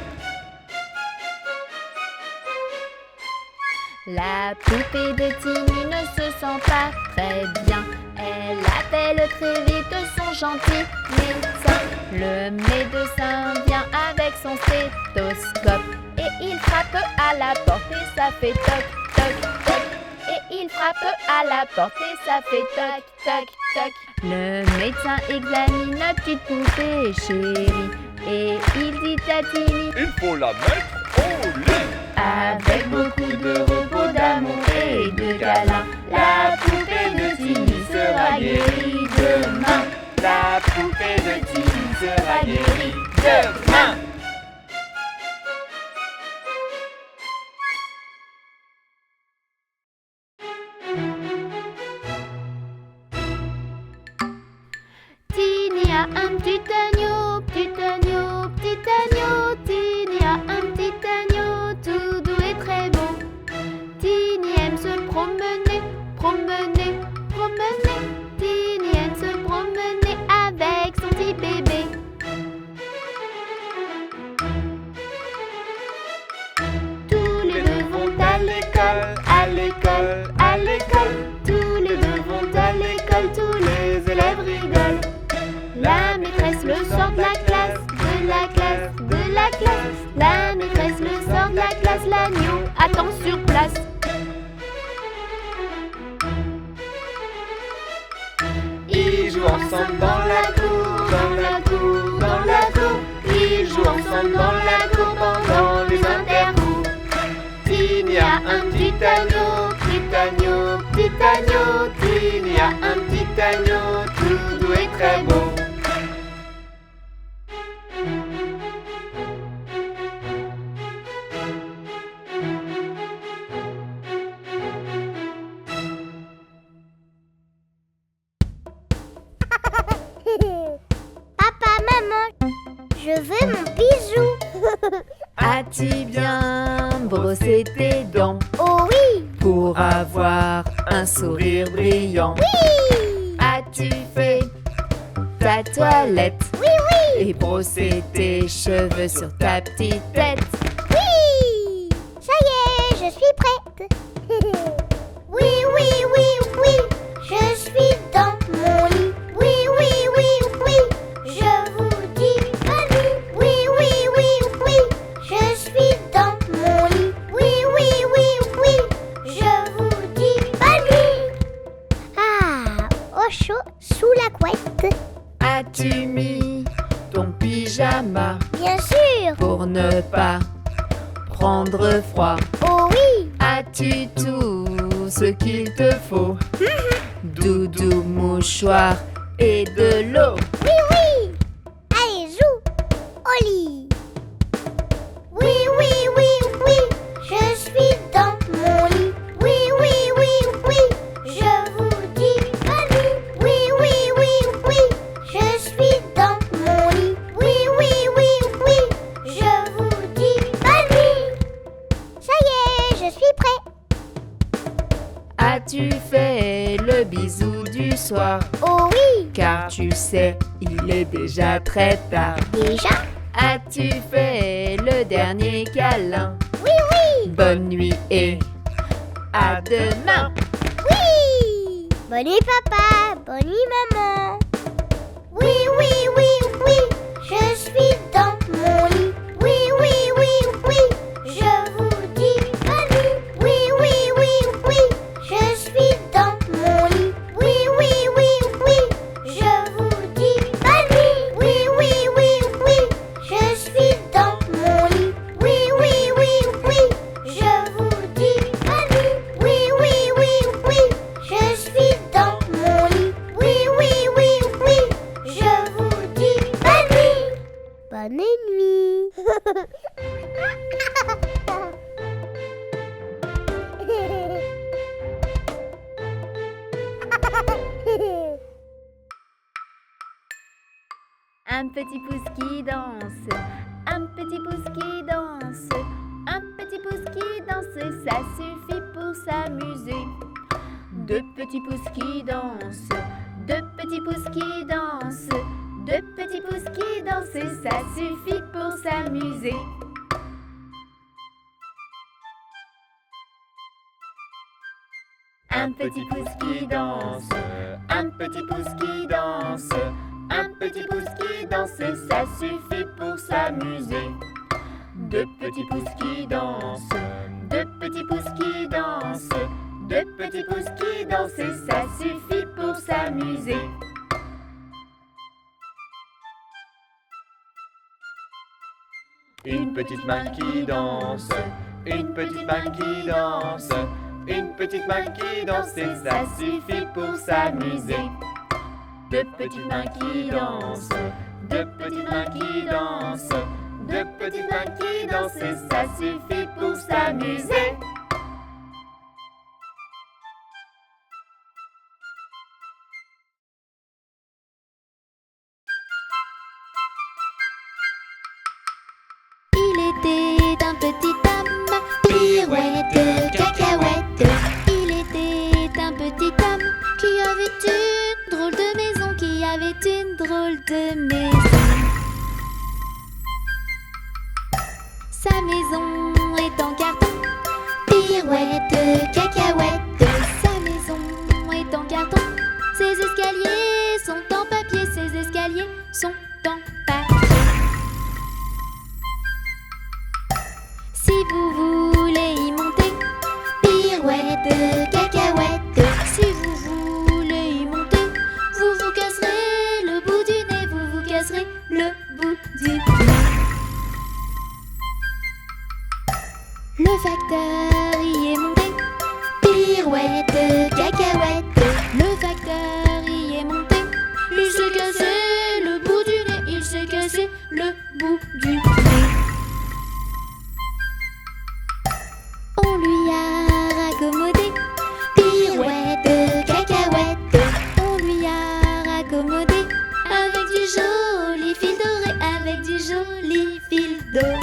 La poupée de Tiny ne se sent pas très bien. Elle appelle très vite son gentil médecin. Le médecin vient avec son stéthoscope et il frappe à la porte et ça fait toc, toc, toc. Et il frappe à la porte et ça fait toc, toc, toc. Le médecin examine la petite poupée chérie et il dit à Tiny: Il faut la mettre au lit. avec beaucoup de repos, d'amour et de câlins, la poupée de Tiny sera guérie demain. La poupée de Tiny sera guérie demain. Tiny a un petit agneau, petit agneau, petit agneau. Tiny a un petit agneau, tout doux et très beau. Tiny aime se promener, promener, promener. Tiny aime se promener avec son petit bébé. Tous les deux vont à l'école, à l'école, à l'école. Tous les deux vont à l'école, tous les élèves rigolent. La maîtresse le sort de la classe, de la classe, de la classe. La maîtresse le sort de la classe, l'agneau attend sur place. Ils jouent ensemble dans la cour, dans la cour, dans la cour. Ils jouent ensemble dans la cour pendant les intercours. Tiny a un petit agneau, petit agneau, petit agneau. Tiny a un petit agneau, tout doux et très beau. Papa, maman, je veux mon bijou. As-tu bien brossé tes dents Oh oui, pour avoir un sourire brillant? oui, As-tu fait ta toilette oui, oui, et brossé tes cheveux sur ta petite tête? oui. Ça y est, je suis prête. Oui, oui, oui, oui, je suis dans mon lit. Oui, oui, oui, oui, je vous dis bonne nuit. Oui, oui, oui, oui, je suis dans mon lit. Oui, oui, oui, oui, je vous dis pyjama Bien sûr. pour ne pas prendre froid. Oh oui. As-tu tout ce qu'il te faut? Doudou, mouchoir et de l'eau. Oui, oui. Allez, joue au lit. Oui, oui, oui, oui. Je suis dans mon lit. Oui, oui, oui, oui. Je vous dis bonne nuit. Oui, oui, oui, oui. Je suis dans mon lit. Oui, oui, oui, oui. Je vous dis bonne nuit. Ça y est, je suis prêt. As-tu fait le bisou du soir? Oh oui. Car tu sais, il est déjà très tard. Déjà? As-tu fait le dernier câlin? Oui, oui. Bonne nuit et à demain. Oui. Bonne nuit papa, bonne nuit maman. Oui, oui, oui, oui. Je suis dans mon lit. Oui, oui, oui, oui. Je vous dis bonne nuit. Oui, oui, oui, oui. Je suis dans mon lit. Oui, oui, oui, oui. Je vous dis bonne nuit. Oui, oui, oui, oui. Je suis dans mon lit. Oui, oui, oui, oui. Je vous dis bonne nuit. Oui, oui, oui, oui. Je suis dans mon lit. Oui, oui, oui, oui. Je vous dis bonne nuit. Bonne nuit. Un petit pouce qui danse, un petit pouce qui danse, un petit pouce qui danse, ça suffit pour s'amuser. Deux petits pouces qui dansent, deux petits pouces qui dansent, deux petits pouces qui dansent, ça suffit pour s'amuser. Un petit pouce qui danse, un petit pouce qui danse, un petit pouce qui danse, ça suffit pour s'amuser. Deux petits pouces qui dansent, deux petits pouces qui dansent, deux petits pouces qui dansent, ça suffit pour s'amuser. Une petite main qui danse, une petite main qui danse, une petite main qui danse, ça suffit pour s'amuser. Deux petites mains qui dansent, deux petites mains qui dansent, deux petites mains qui dansent, ça suffit pour s'amuser. Il était un petit homme, pirouette, cacahuète. Il était un petit homme qui avait une drôle de maison, qui avait une drôle de maison. Sa maison est en carton, pirouette, cacahuète. Sa maison est en carton, ses escaliers sont en papier, ses escaliers sont en papier. Si vous voulez y monter, pirouette, cacahuète. Si vous voulez y monter, vous vous casserez le bout du nez, vous vous casserez le bout du nez. Le facteur y est monté, pirouette, cacahuète. Le facteur y est monté, il s'est cassé le bout du nez, il s'est cassé le bout du nez. On lui a raccommodé, pirouette, cacahuète. On lui a raccommodé avec du joli fil doré, avec du joli fil doré.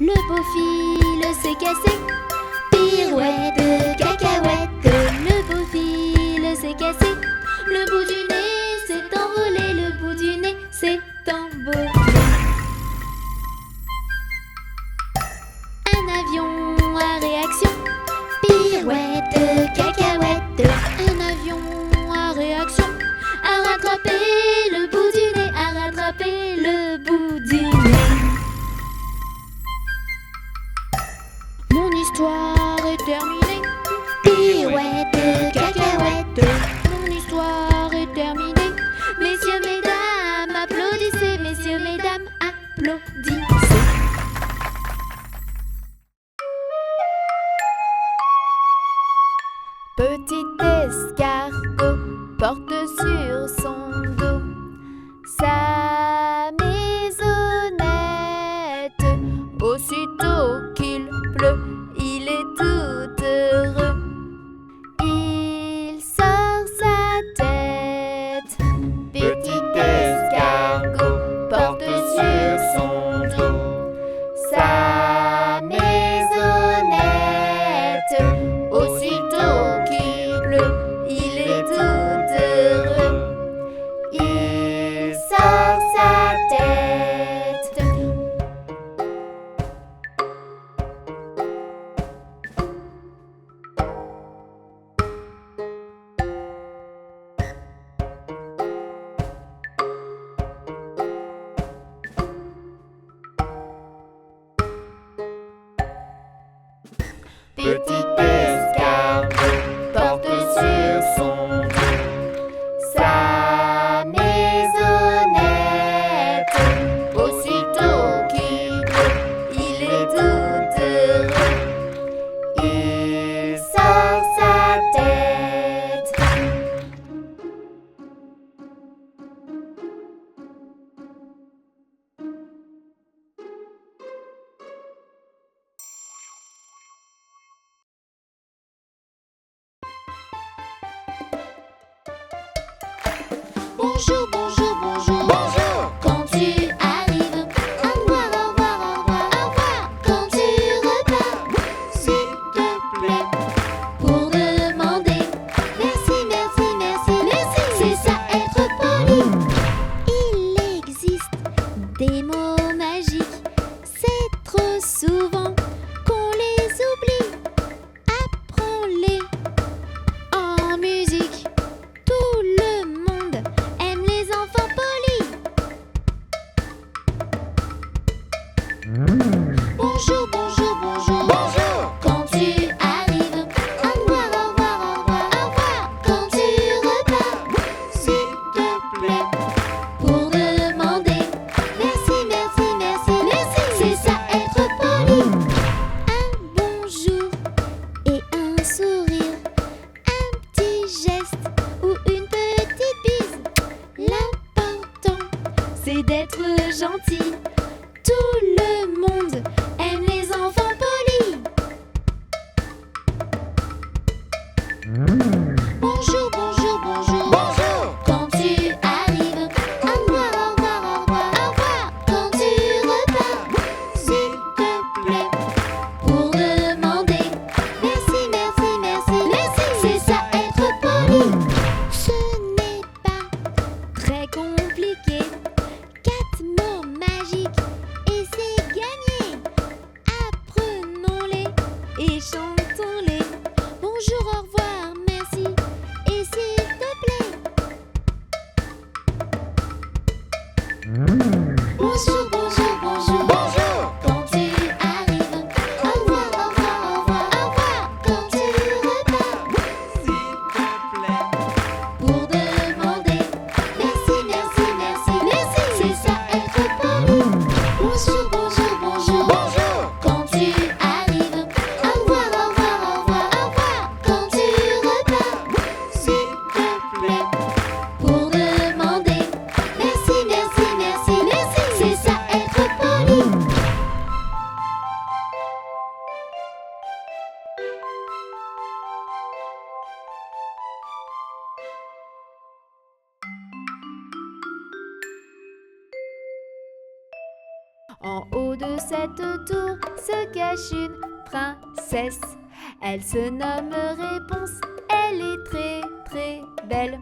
Le beau fil s'est cassé, pirouette, cacahuète. Le beau fil s'est cassé, le bout du nez s'est envolé, le bout du nez s'est envolé. Un avion à réaction, pirouette, cacahuète. Un avion à réaction, a rattrapé le bout du nez, a rattrapé le bout du nez. Mon nez petit escargot porte sur son dos sa maisonnette. Aussitôt qu'il pleut, il est tout heureux. Il sort sa tête. Bonjour, bonjour, bonjour. Bonjour! Quand tu arrives, au revoir, au revoir, au revoir, au revoir. Quand tu repars, S'il te plaît, pour demander merci, merci, merci, merci. C'est ça être poli. Il existe des mots magiques, c'est trop souvent qu'on les oublie. Apprends-les en musique. Tout le monde aime les enfants polis. Bonjour, bonjour, bonjour. bonjour! Quand tu arrives, au revoir, au revoir, au revoir, au revoir. Quand tu repars, S'il te plaît, pour demander merci, merci, merci, merci. C'est ça être poli. Un bonjour et un sourire, un petit geste ou une petite bise. L'important, c'est d'être gentil. Tout le monde aime les enfants polis. Bonjour, bonjour, bonjour. bonjour! Quand tu arrives, au revoir, au revoir, au revoir, au revoir. Quand tu repars, S'il te plaît, pour demander merci, merci, merci, merci. C'est ça être poli. Ce n'est pas très compliqué. 4 mots magiques et c'est gagné. Apprenons-les et chantons-les. Bonjour, au revoir, merci et s'il te plaît. Bonjour, bonjour, bonjour. bonjour! Quand tu arrives, au revoir, au revoir, au revoir, au revoir. Quand tu repars, S'il te plaît, pour demander merci, merci, merci, merci. C'est ça être poli. Bonjour, bonjour, bonjour. bonjour! Quand tu arrives, au revoir, au revoir, au revoir, au revoir. Quand tu repars, S'il te plaît, pour demander merci, merci, merci, merci. C'est ça être poli. En haut de cette tour se cache une princesse. Elle se nomme Réponse, elle est très très belle.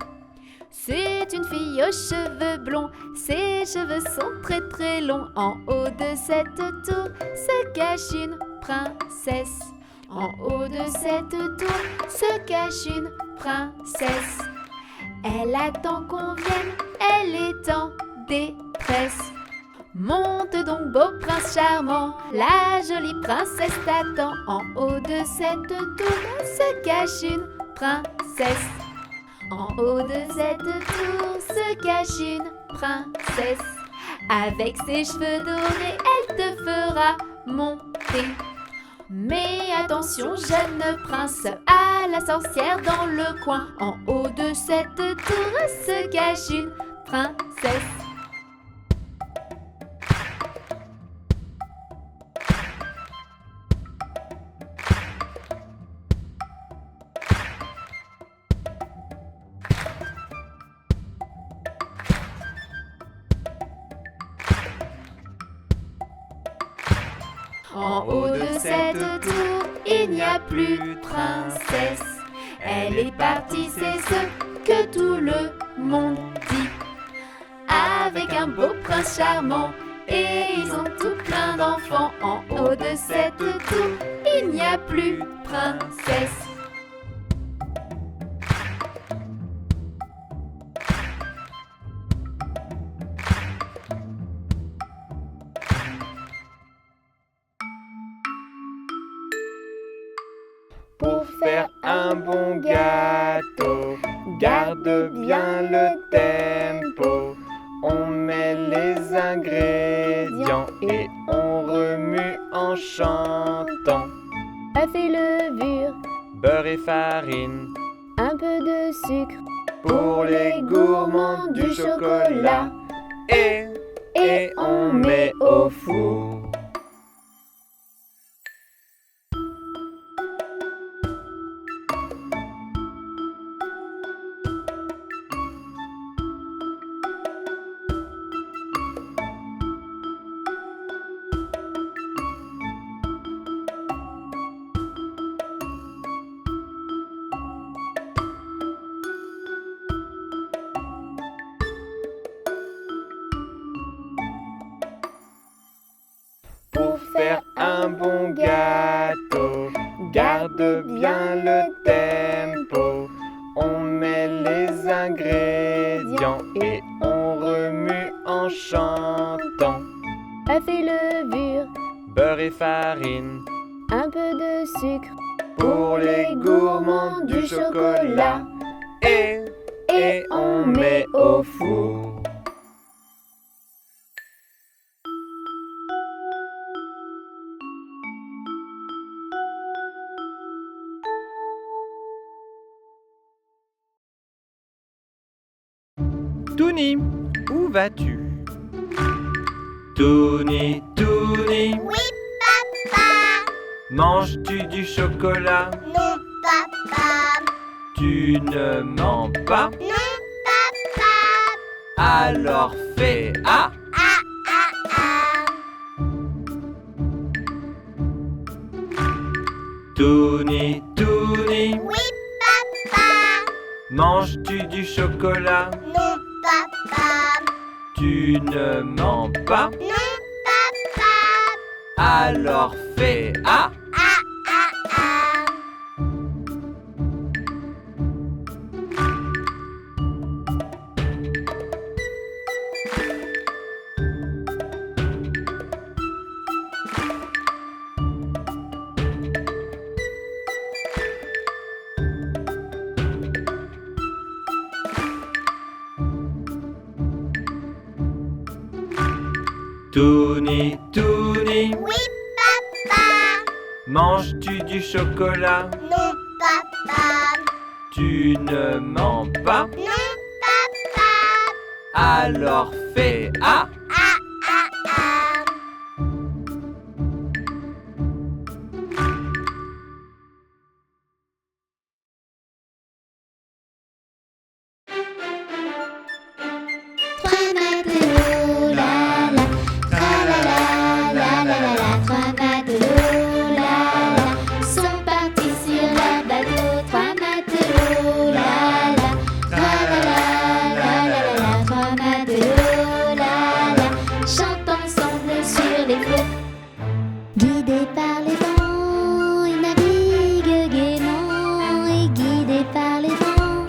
C'est une fille aux cheveux blonds, ses cheveux sont très très longs. En haut de cette tour se cache une princesse. En haut de cette tour se cache une princesse. Elle attend qu'on vienne, elle est en détresse. Monte donc beau prince charmant, la jolie princesse t'attend. En haut de cette tour se cache une princesse. En haut de cette tour se cache une princesse. Avec ses cheveux dorés, elle te fera monter. Mais attention, jeune prince, à la sorcière dans le coin. En haut de cette tour se cache une princesse. En haut de cette tour, il n'y a plus de princesse. Elle est partie, c'est ce que tout le monde dit. Avec un beau prince charmant, et ils ont tout plein d'enfants. En haut de cette tour, il n'y a plus de princesse. bien le tempo. On met les ingrédients et on remue en chantant. œufs et levure, Beurre et farine, un peu de sucre. pour les gourmands du chocolat. Et on met au four. Pour faire un bon gâteau, garde bien le tempo. On met les ingrédients et on remue en chantant. œufs et levure, Beurre et farine, un peu de sucre. pour les gourmands du chocolat. Et on met au four. Touni, où vas-tu? Touni, Touni, Oui, papa. manges-tu du chocolat? Non, papa. Tu ne mens pas? Non, papa. Alors fais A. Ah, ah, ah. Touni, Touni, Oui, papa. manges-tu du chocolat? Non, papa. Tu ne mens pas? Non, papa. Alors fais A. Ah, ah, ah. Touni, Touni, Oui, papa. manges-tu du chocolat? Non, papa. Tu ne mens pas? Non, papa. Alors fais A. Ah, ah, ah. Trois matelots, la la, tra la la, la la la la. Trois matelots, la la, sont partis sur leur bateau. Trois matelots, la la, tra la la, la la la la. Trois matelots, la la, chantent ensemble sur les flots. Guidés par les vents, ils naviguent gaiement. Et guidés par les vents,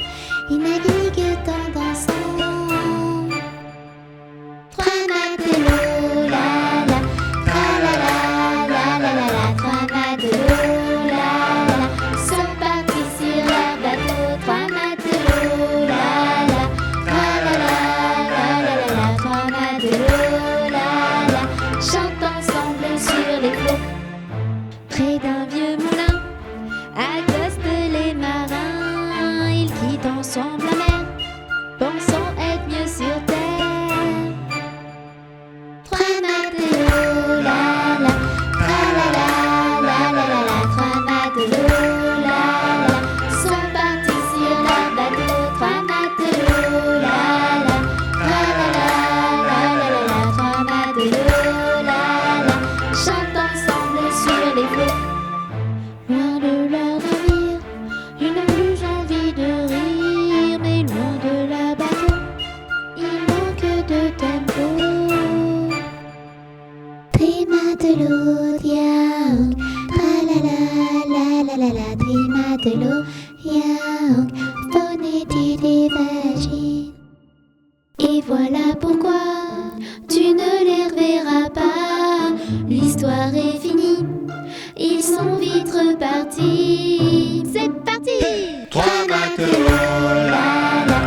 ils naviguent en dansant. Trois matelots, la la, tra la la, la la la la. Trois matelots, la la, sont partis sur leur bateau. Trois matelots, la la, tra la la, la la la la. Trois matelots, la la, chantent ensemble sur les flots. Près d'un vieux moulin, accostent les marins. Ils quittent ensemble la mer, pensant être mieux sur terre. Trois matelots, la la, tra la la, la la la la. Trois matelots, la la, sont partis sur leur bateau. Trois matelots, la la, tra la la, la la la la. Trois matelots, la la, chantent ensemble sur les flots. Loin de leur navire, ils n'ont plus envie de rire, mais loin de la bateau, il manque de tempo. Tri matelot, yaouk, tra la la, la la la la. Tri matelot, yaouk, phonétique et vagine. Et voilà pourquoi tu ne les reverras pas. L'histoire est finie, ils sont vite repartis. C'est parti! Trois matelots, La la,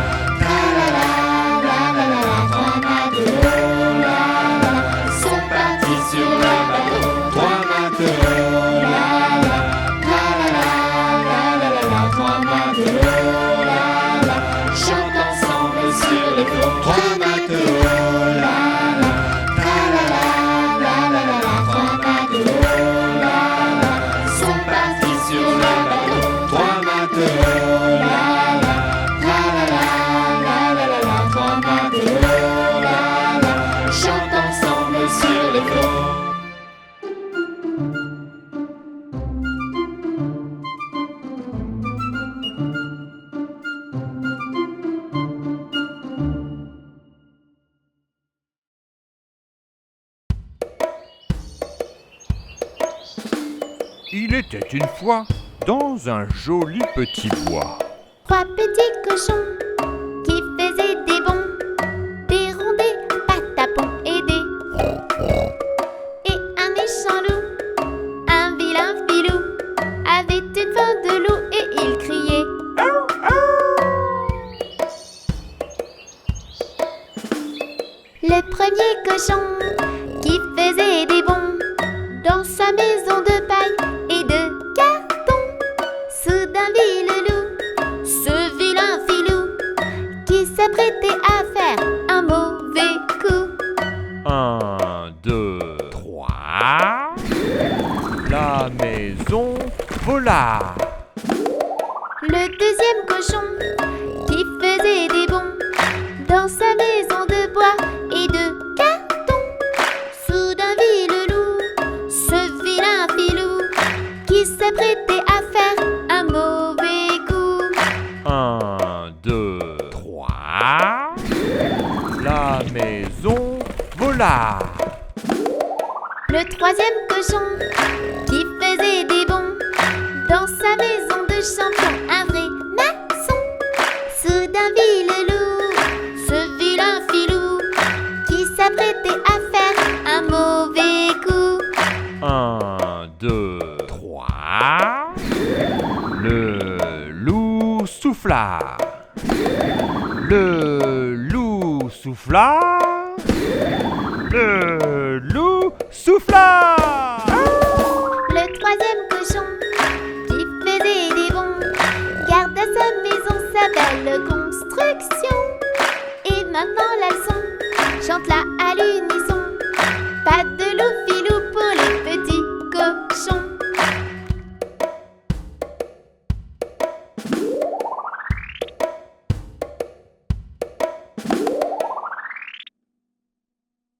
Il était une fois dans un joli petit bois. 3 petits cochons qui faisaient des bonds, des rondés, patapons et des. Et un méchant loup, un vilain filou, avait une faim de loup et il criait. Le premier cochon qui faisait des bonds dans sa maison de paille et de carton, soudain vit le loup, ce vilain filou, qui s'apprêtait à faire un mauvais coup. 1, 2, 3. La maison vola. Le deuxième cochon qui faisait des bonds dans sa maison de bois et de carton, soudain vit le loup, ce vilain filou, qui s'apprêtait à faire un mauvais coup. 1, 2, 3. La maison vola. Le troisième cochon qui faisait des bonds dans sa maison de champion, un vrai maçon, soudain vit le loup, ce vilain filou, qui s'apprêtait à faire un mauvais coup. 1, 2, 3. Le loup souffla. Le loup souffla. Le loup souffla. Le troisième cochon qui faisait des bonds garda sa maison, sa belle construction. Et maintenant la leçon chante là à l'unisson, pas de